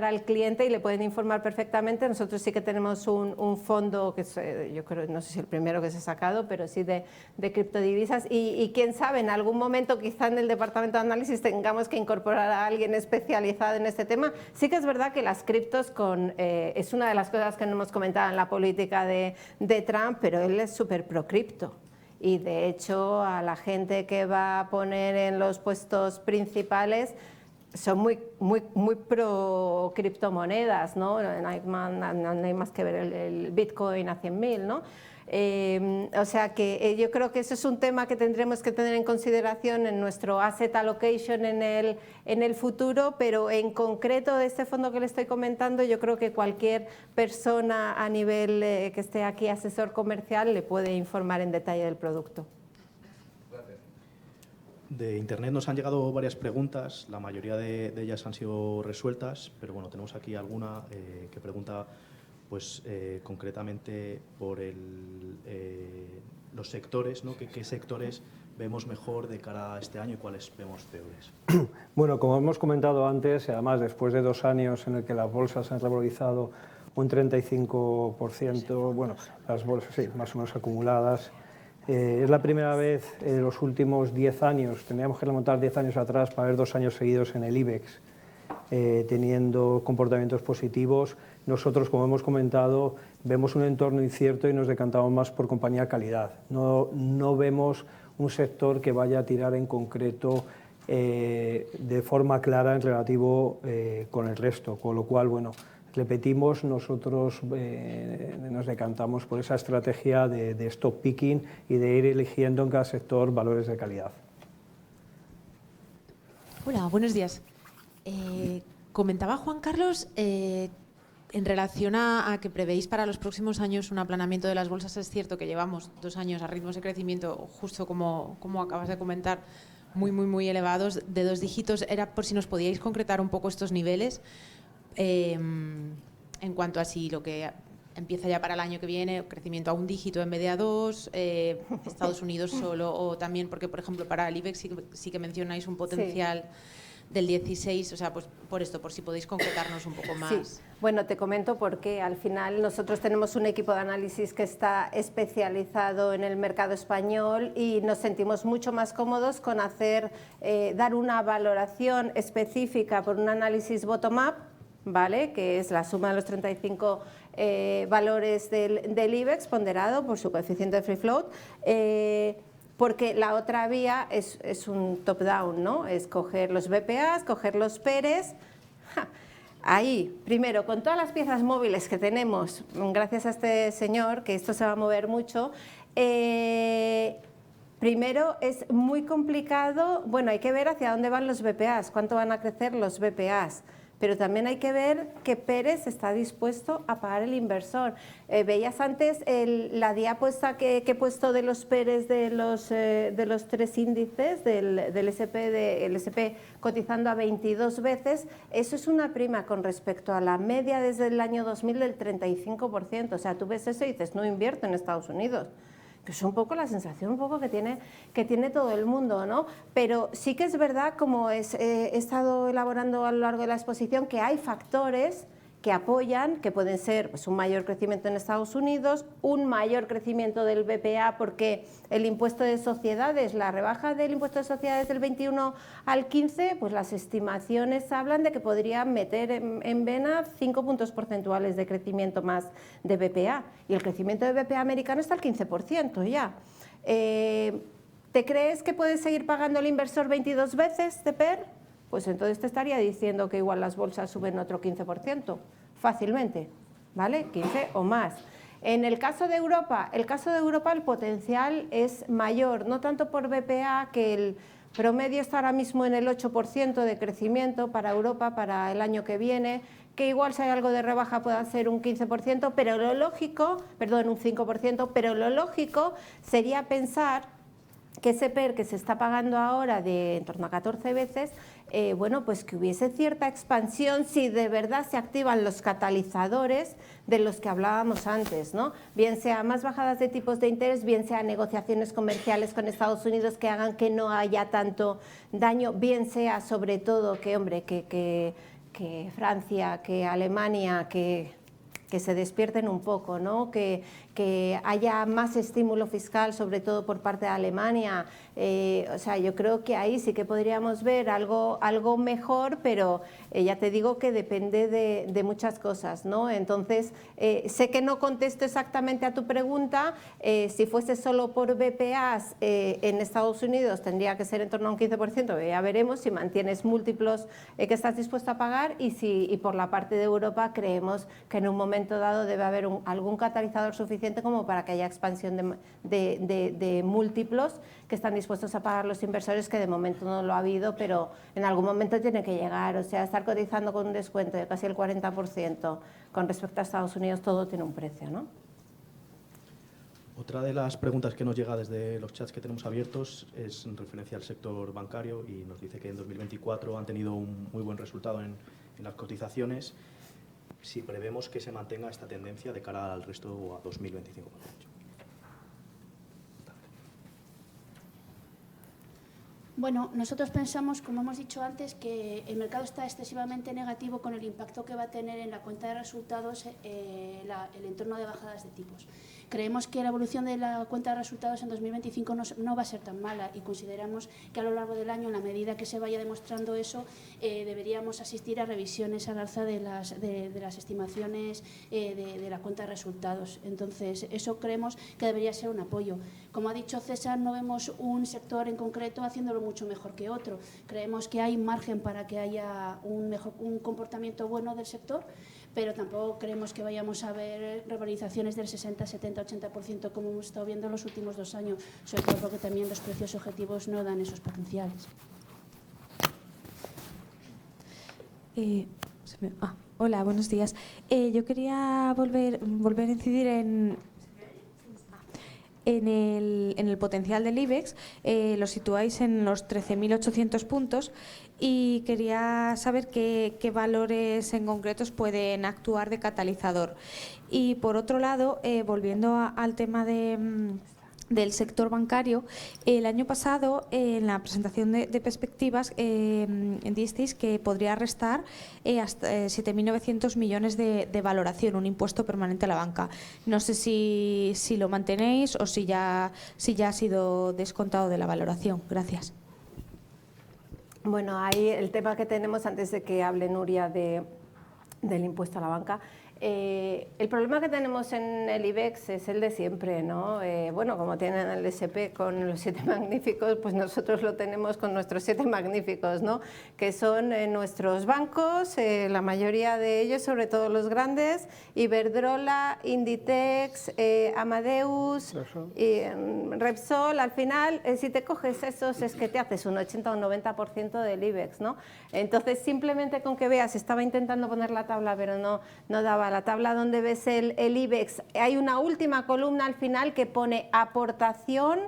al cliente y le pueden informar perfectamente. Nosotros sí que tenemos un fondo que es, yo creo, no sé si el primero que se ha sacado, pero sí de criptodivisas, y quién sabe, en algún momento quizá en el departamento de análisis tengamos que incorporar a alguien especializado en este tema. Sí que es verdad que las criptos es una de las cosas que no hemos comentado en la política de Trump, pero él es súper pro cripto. Y de hecho a la gente que va a poner en los puestos principales son muy pro criptomonedas, ¿no? No hay más que ver el Bitcoin a 100.000, ¿no? O sea que yo creo que eso es un tema que tendremos que tener en consideración en nuestro asset allocation en el futuro, pero en concreto de este fondo que le estoy comentando, yo creo que cualquier persona a nivel que esté aquí, asesor comercial, le puede informar en detalle del producto. De Internet nos han llegado varias preguntas, la mayoría de ellas han sido resueltas, pero bueno, tenemos aquí alguna que pregunta pues concretamente por los sectores, ¿no? ¿Qué sectores vemos mejor de cara a este año y cuáles vemos peores? Bueno, como hemos comentado antes, y además después de 2 años en el que las bolsas se han revalorizado un 35%, bueno, las bolsas sí, más o menos acumuladas, es la primera vez en los últimos 10 años, tendríamos que remontar 10 años atrás para ver 2 años seguidos en el IBEX, teniendo comportamientos positivos. Nosotros, como hemos comentado, vemos un entorno incierto y nos decantamos más por compañía calidad. No vemos un sector que vaya a tirar en concreto de forma clara en relativo con el resto, con lo cual, bueno, repetimos, nosotros nos decantamos por esa estrategia de stock picking y de ir eligiendo en cada sector valores de calidad. Hola, buenos días. Comentaba Juan Carlos, en relación a que prevéis para los próximos años un aplanamiento de las bolsas. Es cierto que llevamos 2 años a ritmos de crecimiento, justo como acabas de comentar, muy elevados, de 2 dígitos. Era por si nos podíais concretar un poco estos niveles, en cuanto a si lo que empieza ya para el año que viene, crecimiento a 1 dígito en vez de a 2, Estados Unidos solo, o también porque, por ejemplo, para el IBEX sí que mencionáis un potencial del 16, o sea, pues por esto, por si podéis concretarnos un poco más. Sí. Bueno, te comento porque al final nosotros tenemos un equipo de análisis que está especializado en el mercado español y nos sentimos mucho más cómodos con dar una valoración específica por un análisis bottom-up, ¿vale?, que es la suma de los 35 valores del IBEX ponderado por su coeficiente de free float, porque la otra vía es un top-down, ¿no? Es coger los BPAs, coger los PERES. Ahí, primero, con todas las piezas móviles que tenemos, gracias a este señor, que esto se va a mover mucho, primero es muy complicado, bueno, hay que ver hacia dónde van los BPAs, cuánto van a crecer los BPAs, pero también hay que ver qué Pérez está dispuesto a pagar el inversor. Veías antes la diapositiva que he puesto de los Pérez de los tres índices, del SP cotizando a 22 veces, eso es una prima con respecto a la media desde el año 2000 del 35%. O sea, tú ves eso y dices, no invierto en Estados Unidos. Que es un poco la sensación que tiene todo el mundo, ¿no? Pero sí que es verdad, como he estado elaborando a lo largo de la exposición, que hay factores que apoyan, que pueden ser pues, un mayor crecimiento en Estados Unidos, un mayor crecimiento del BPA, porque el impuesto de sociedades, la rebaja del impuesto de sociedades del 21 al 15, pues las estimaciones hablan de que podrían meter en vena 5 puntos porcentuales de crecimiento más de BPA, y el crecimiento de BPA americano está al 15% ya. ¿Te crees que puedes seguir pagando el inversor 22 veces de PER? Pues entonces te estaría diciendo que igual las bolsas suben otro 15%, fácilmente, ¿vale? 15 o más. En el caso de Europa, el potencial es mayor, no tanto por BPA, que el promedio está ahora mismo en el 8% de crecimiento para Europa para el año que viene, que igual si hay algo de rebaja puede ser un 15%, pero lo lógico, perdón, un 5%, pero lo lógico sería pensar que ese PER que se está pagando ahora de en torno a 14 veces, bueno, pues que hubiese cierta expansión si de verdad se activan los catalizadores de los que hablábamos antes, ¿no? Bien sea más bajadas de tipos de interés, bien sea negociaciones comerciales con Estados Unidos que hagan que no haya tanto daño, bien sea sobre todo que, hombre, que Francia, que Alemania, que se despierten un poco, ¿no? Que haya más estímulo fiscal, sobre todo por parte de Alemania. O sea, yo creo que ahí sí que podríamos ver algo mejor, pero ya te digo que depende de muchas cosas, ¿no? Entonces, sé que no contesto exactamente a tu pregunta. Si fuese solo por BPAs en Estados Unidos tendría que ser en torno a un 15%, ya veremos si mantienes múltiplos que estás dispuesto a pagar, y por la parte de Europa creemos que en un momento dado debe haber algún catalizador suficiente como para que haya expansión de múltiplos que están dispuestos a pagar los inversores, que de momento no lo ha habido, pero en algún momento tiene que llegar. O sea, estar cotizando con un descuento de casi el 40% con respecto a Estados Unidos, todo tiene un precio, ¿no? Otra de las preguntas que nos llega desde los chats que tenemos abiertos es en referencia al sector bancario, y nos dice que en 2024 han tenido un muy buen resultado en las cotizaciones. Si prevemos que se mantenga esta tendencia de cara al resto a 2025. Bueno, nosotros pensamos, como hemos dicho antes, que el mercado está excesivamente negativo con el impacto que va a tener en la cuenta de resultados el entorno de bajadas de tipos. Creemos que la evolución de la cuenta de resultados en 2025 no va a ser tan mala, y consideramos que a lo largo del año, en la medida que se vaya demostrando eso, deberíamos asistir a revisiones al alza de las estimaciones de la cuenta de resultados. Entonces, eso creemos que debería ser un apoyo. Como ha dicho César, no vemos un sector en concreto haciéndolo mucho mejor que otro. Creemos que hay margen para que haya un comportamiento bueno del sector, pero tampoco creemos que vayamos a ver revalorizaciones del 60, 70, 80% como hemos estado viendo en los últimos 2 años, sobre todo porque también los precios objetivos no dan esos potenciales. Hola, buenos días. Yo quería volver a incidir en el potencial del IBEX. Lo situáis en los 13.800 puntos, y quería saber qué valores en concretos pueden actuar de catalizador. Y por otro lado, volviendo al tema del sector bancario, el año pasado en la presentación de perspectivas disteis que podría restar hasta 7.900 millones de valoración, un impuesto permanente a la banca. No sé si lo mantenéis o si ya ha sido descontado de la valoración. Gracias. Bueno, ahí el tema que tenemos, antes de que hable Nuria del impuesto a la banca, El problema que tenemos en el IBEX es el de siempre, ¿no? Bueno, como tienen el SP con los 7 magníficos, pues nosotros lo tenemos con nuestros 7 magníficos, ¿no? Que son nuestros bancos, la mayoría de ellos, sobre todo los grandes, Iberdrola, Inditex, Amadeus, y Repsol. Al final, si te coges esos, es que te haces un 80 o un 90% del IBEX, ¿no? Entonces, simplemente con que veas, estaba intentando poner la tabla, pero no daba la tabla donde ves el IBEX. Hay una última columna al final que pone aportación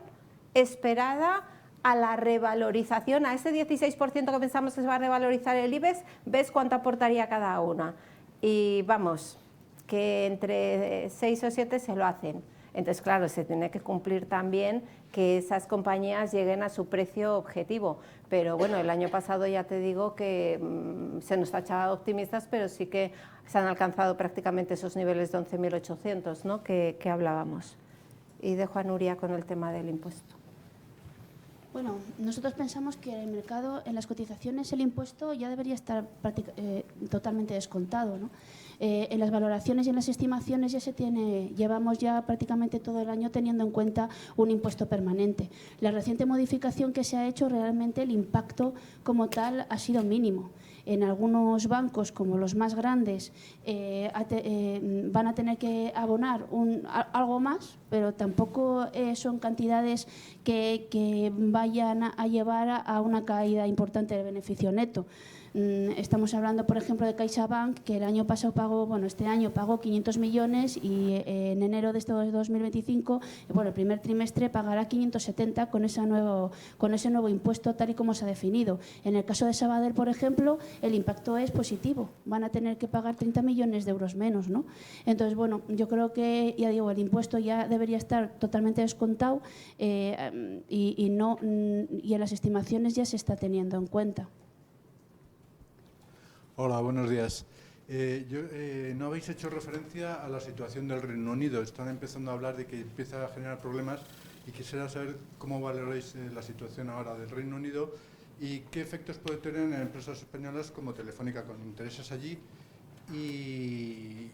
esperada a la revalorización, a ese 16% que pensamos que se va a revalorizar el IBEX, ves cuánto aportaría cada una. Y vamos, que entre 6 o 7 se lo hacen. Entonces, claro, se tiene que cumplir también que esas compañías lleguen a su precio objetivo. Pero bueno, el año pasado ya te digo que se nos tachaba optimistas, pero sí que se han alcanzado prácticamente esos niveles de 11.800, ¿no? que hablábamos. Y dejo a Nuria con el tema del impuesto. Bueno, nosotros pensamos que el mercado, en las cotizaciones, el impuesto ya debería estar totalmente descontado, ¿no? En las valoraciones y en las estimaciones llevamos ya prácticamente todo el año teniendo en cuenta un impuesto permanente. La reciente modificación que se ha hecho, realmente el impacto como tal ha sido mínimo. En algunos bancos, como los más grandes, van a tener que abonar algo más, pero tampoco son cantidades que vayan a llevar a una caída importante del beneficio neto. Estamos hablando, por ejemplo, de CaixaBank, que el año pasado pagó, bueno, este año pagó 500 millones y en enero de este 2025, bueno, el primer trimestre pagará 570 con ese nuevo impuesto tal y como se ha definido. En el caso de Sabadell, por ejemplo, el impacto es positivo. Van a tener que pagar 30 millones de euros menos, ¿no? Entonces, bueno, yo creo que, ya digo, el impuesto ya debería estar totalmente descontado y en las estimaciones ya se está teniendo en cuenta. Hola, buenos días. No habéis hecho referencia a la situación del Reino Unido. Están empezando a hablar de que empieza a generar problemas y quisiera saber cómo valoráis la situación ahora del Reino Unido y qué efectos puede tener en empresas españolas como Telefónica con intereses allí y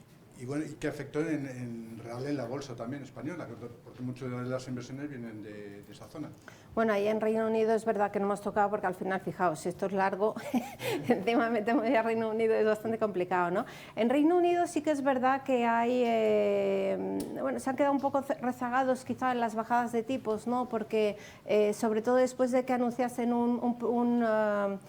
bueno, y qué afectó en real en la bolsa también española, porque muchas de las inversiones vienen de esa zona. Bueno, ahí en Reino Unido es verdad que no hemos tocado porque al final, fijaos, si esto es largo, encima metemos ya Reino Unido, es bastante complicado, ¿no? En Reino Unido sí que es verdad que hay, bueno, se han quedado un poco rezagados quizá en las bajadas de tipos, ¿no? Porque sobre todo después de que anunciasen un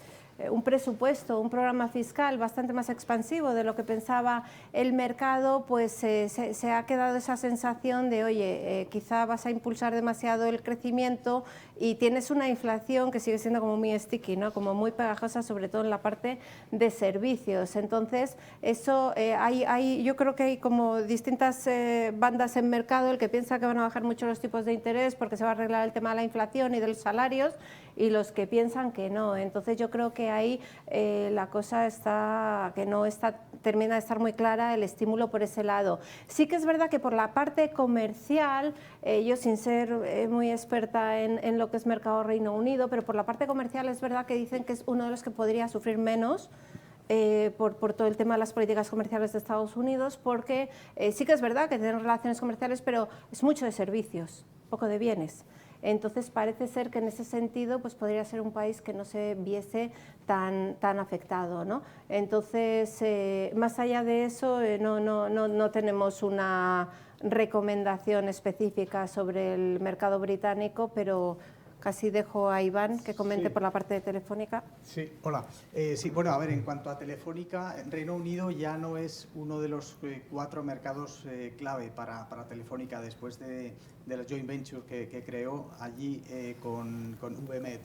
presupuesto, un programa fiscal bastante más expansivo de lo que pensaba el mercado, pues se ha quedado esa sensación de, oye, quizá vas a impulsar demasiado el crecimiento y tienes una inflación que sigue siendo como muy sticky, ¿no? Como muy pegajosa, sobre todo en la parte de servicios. Entonces, eso yo creo que hay como distintas bandas en mercado, el que piensa que van a bajar mucho los tipos de interés porque se va a arreglar el tema de la inflación y de los salarios, y los que piensan que no. Entonces yo creo que ahí la cosa termina de estar muy clara, el estímulo por ese lado. Sí que es verdad que por la parte comercial, yo sin ser muy experta en lo que es mercado Reino Unido, pero por la parte comercial es verdad que dicen que es uno de los que podría sufrir menos por todo el tema de las políticas comerciales de Estados Unidos, porque sí que es verdad que tienen relaciones comerciales, pero es mucho de servicios, poco de bienes. Entonces parece ser que en ese sentido pues podría ser un país que no se viese tan afectado, ¿no? Entonces, más allá de eso, no tenemos una recomendación específica sobre el mercado británico, pero casi dejo a Iván que comente por la parte de Telefónica. Sí, hola. Sí, bueno, a ver, en cuanto a Telefónica, Reino Unido ya no es uno de los 4 mercados clave para Telefónica después de la joint venture que creó allí con VMed.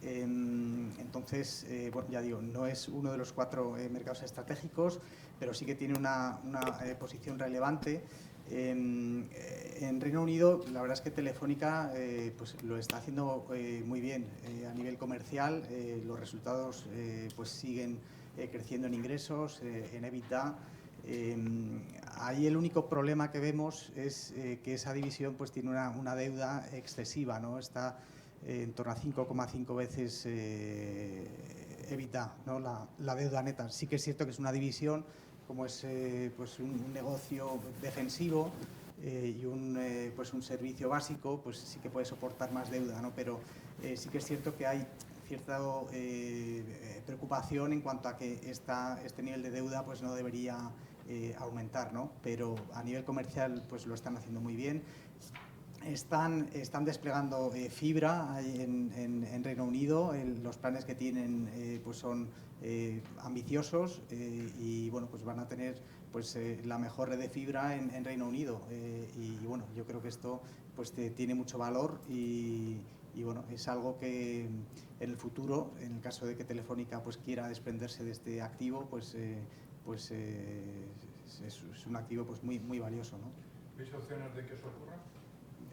Entonces, bueno, ya digo, no es uno de los 4 mercados estratégicos, pero sí que tiene una posición relevante. En Reino Unido, la verdad es que Telefónica pues lo está haciendo muy bien a nivel comercial. Los resultados pues siguen creciendo en ingresos, en EBITDA. Ahí el único problema que vemos es que esa división pues tiene una deuda excesiva, ¿no? Está en torno a 5,5 veces EBITDA, ¿no? La deuda neta. Sí que es cierto que es una división pues un negocio defensivo y pues un servicio básico, pues sí que puede soportar más deuda, ¿no? Pero sí que es cierto que hay cierta preocupación en cuanto a que este nivel de deuda pues no debería aumentar, ¿no? Pero a nivel comercial pues lo están haciendo muy bien. Están desplegando fibra en Reino Unido. Los planes que tienen pues son ambiciosos y bueno, pues van a tener pues la mejor red de fibra en Reino Unido. Y bueno, yo creo que esto pues tiene mucho valor y bueno, es algo que en el futuro, en el caso de que Telefónica pues quiera desprenderse de este activo, pues es un activo pues muy valioso, ¿no? ¿Veis opciones de que eso ocurra?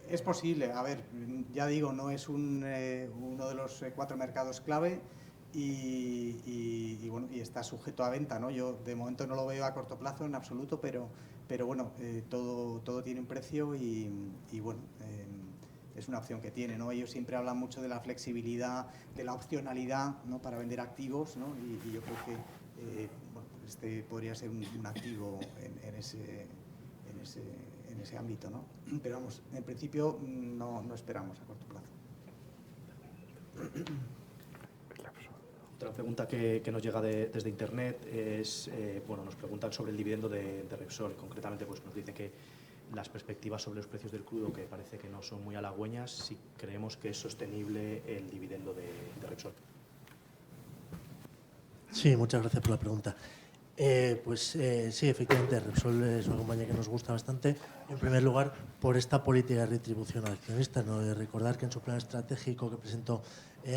Es posible, a ver, ya digo, no es uno de los 4 mercados clave y bueno, y está sujeto a venta, ¿no? Yo de momento no lo veo a corto plazo en absoluto, pero bueno, todo tiene un precio y bueno, es una opción que tiene, ¿no? Ellos siempre hablan mucho de la flexibilidad, de la opcionalidad, ¿no? Para vender activos, ¿no? Y yo creo que bueno, este podría ser un activo en ese ámbito, ¿no? Pero vamos, en principio no esperamos a corto plazo. Otra pregunta que nos llega desde Internet es, bueno, nos preguntan sobre el dividendo de Repsol. Concretamente, pues nos dice que las perspectivas sobre los precios del crudo, que parece que no son muy halagüeñas, si creemos que es sostenible el dividendo de Repsol. Sí, muchas gracias por la pregunta. Sí, efectivamente, Repsol es una compañía que nos gusta bastante. En primer lugar, por esta política de retribución al accionista. ¿No? Recordar que en su plan estratégico que presentó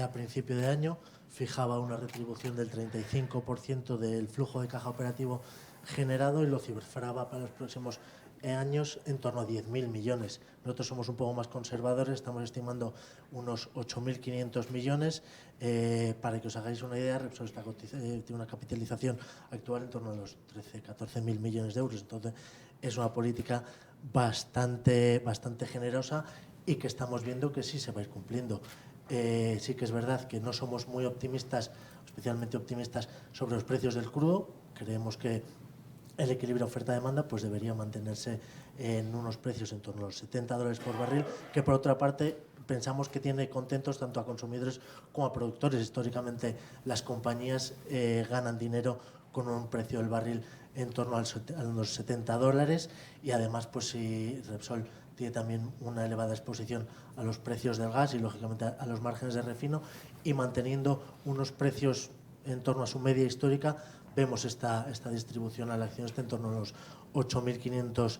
a principio de año fijaba una retribución del 35% del flujo de caja operativo generado y lo cifraba para los próximos años en torno a 10.000 millones. Nosotros somos un poco más conservadores, estamos estimando unos 8.500 millones. Para que os hagáis una idea, Repsol tiene una capitalización actual en torno a los 13.000-14.000 millones de euros. Entonces, es una política bastante generosa y que estamos viendo que sí se va a ir cumpliendo. Sí que es verdad que no somos muy optimistas, especialmente optimistas sobre los precios del crudo. Creemos que el equilibrio oferta-demanda pues debería mantenerse en unos precios en torno a los $70 por barril, que por otra parte pensamos que tiene contentos tanto a consumidores como a productores. Históricamente las compañías ganan dinero con un precio del barril en torno a los $70 y además pues si Repsol tiene también una elevada exposición a los precios del gas y lógicamente a los márgenes de refino y manteniendo unos precios en torno a su media histórica, vemos esta distribución al accionista en torno a los 8.500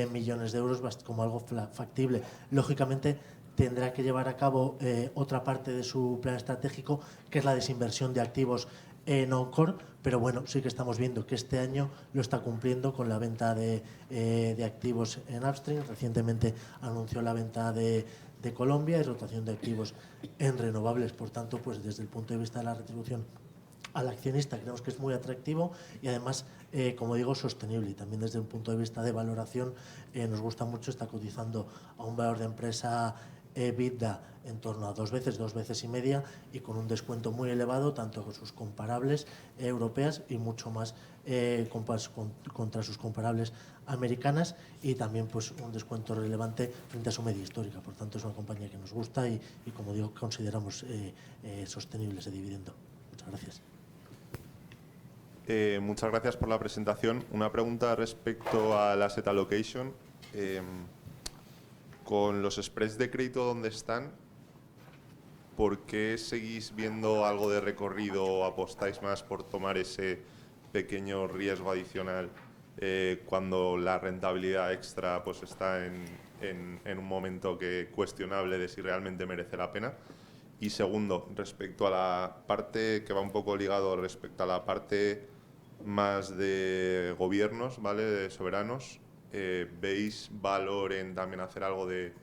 millones de euros como algo factible. Lógicamente tendrá que llevar a cabo otra parte de su plan estratégico, que es la desinversión de activos non-core, pero bueno, sí que estamos viendo que este año lo está cumpliendo con la venta de activos en upstream. Recientemente anunció la venta de Colombia y rotación de activos en renovables. Por tanto, pues desde el punto de vista de la retribución al accionista creemos que es muy atractivo y además, como digo, sostenible. Y también desde un punto de vista de valoración nos gusta mucho, está cotizando a un valor de empresa EBITDA en torno a 2 veces y media y con un descuento muy elevado tanto con sus comparables europeas y mucho más contra sus comparables americanas y también pues un descuento relevante frente a su media histórica. Por tanto, es una compañía que nos gusta y como digo, consideramos sostenible ese dividendo. Muchas gracias. Muchas gracias por la presentación. Una pregunta respecto al asset allocation. Con los spreads de crédito donde están, ¿por qué seguís viendo algo de recorrido o apostáis más por tomar ese pequeño riesgo adicional cuando la rentabilidad extra pues está en un momento cuestionable de si realmente merece la pena? Y segundo, respecto a la parte que va un poco ligado respecto a la parte más de gobiernos, ¿vale? De soberanos, ¿veis valor en también hacer algo de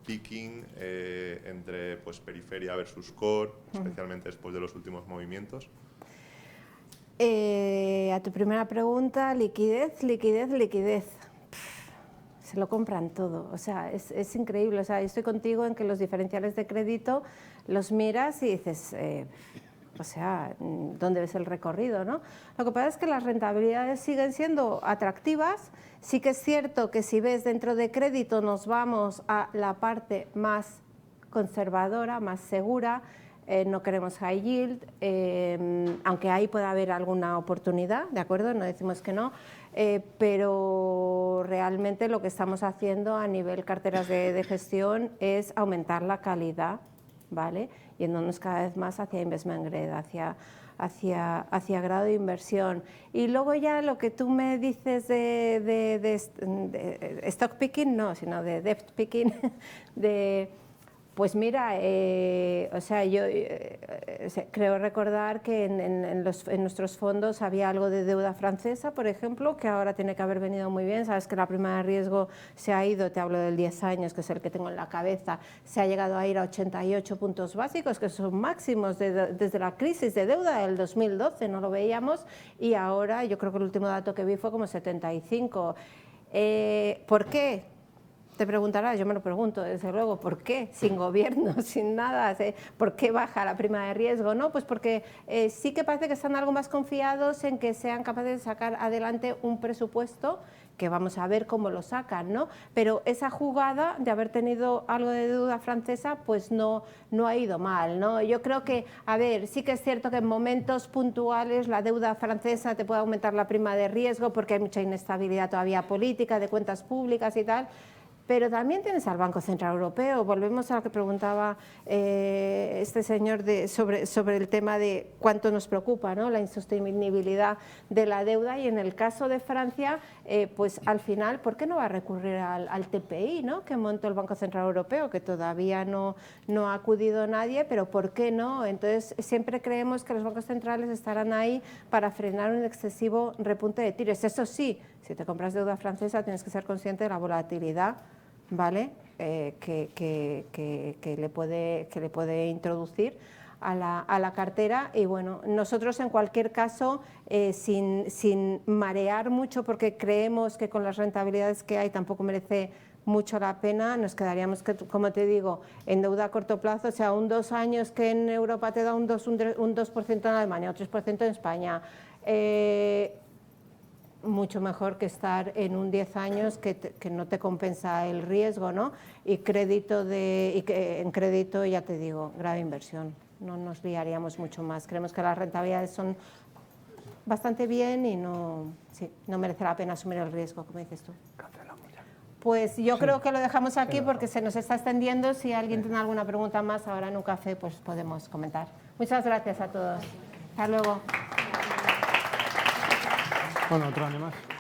picking entre pues, periferia versus core, especialmente después de los últimos movimientos? A tu primera pregunta, liquidez. Se lo compran todo, o sea, es increíble. O sea, yo estoy contigo en que los diferenciales de crédito los miras y dices, O sea, ¿dónde ves el recorrido, no? Lo que pasa es que las rentabilidades siguen siendo atractivas. Sí que es cierto que si ves dentro de crédito nos vamos a la parte más conservadora, más segura. No queremos high yield, aunque ahí puede haber alguna oportunidad, ¿de acuerdo? No decimos que no, pero realmente lo que estamos haciendo a nivel carteras de gestión es aumentar la calidad, ¿vale? Yéndonos cada vez más hacia investment grade, hacia grado de inversión. Y luego ya lo que tú me dices de stock picking, no, sino de debt picking, pues mira, o sea, yo creo recordar que en nuestros fondos había algo de deuda francesa, por ejemplo, que ahora tiene que haber venido muy bien. Sabes que la prima de riesgo se ha ido, te hablo del 10 años, que es el que tengo en la cabeza, se ha llegado a ir a 88 puntos básicos, que son máximos desde la crisis de deuda del 2012, no lo veíamos, y ahora yo creo que el último dato que vi fue como 75. ¿Por qué? Te preguntarás, yo me lo pregunto desde luego, ¿por qué? Sin gobierno, sin nada, ¿por qué baja la prima de riesgo? No, pues porque sí que parece que están algo más confiados en que sean capaces de sacar adelante un presupuesto, que vamos a ver cómo lo sacan, ¿no? Pero esa jugada de haber tenido algo de deuda francesa, pues no ha ido mal, ¿no? Yo creo que, a ver, sí que es cierto que en momentos puntuales la deuda francesa te puede aumentar la prima de riesgo porque hay mucha inestabilidad todavía política, de cuentas públicas y tal. Pero también tienes al Banco Central Europeo. Volvemos a lo que preguntaba este señor sobre el tema de cuánto nos preocupa, ¿no? La insostenibilidad de la deuda. Y en el caso de Francia, pues al final, ¿por qué no va a recurrir al TPI, ¿no? Que montó el Banco Central Europeo, que todavía no ha acudido nadie, pero ¿por qué no? Entonces, siempre creemos que los bancos centrales estarán ahí para frenar un excesivo repunte de tiros. Eso sí, si te compras deuda francesa tienes que ser consciente de la volatilidad, ¿vale? Que le puede introducir a la cartera. Y bueno, nosotros en cualquier caso, sin marear mucho, porque creemos que con las rentabilidades que hay tampoco merece mucho la pena, nos quedaríamos, como te digo, en deuda a corto plazo, o sea, un 2 años que en Europa te da un 2% en Alemania, un 3% en España, mucho mejor que estar en un 10 años que no te compensa el riesgo, ¿no? Y en crédito, ya te digo, grave inversión, no nos liaríamos mucho más. Creemos que las rentabilidades son bastante bien y no merece la pena asumir el riesgo, como dices tú. Pues yo creo que lo dejamos aquí porque se nos está extendiendo. Si alguien tiene alguna pregunta más ahora en un café, pues podemos comentar. Muchas gracias a todos. Hasta luego. Bueno, otro año más.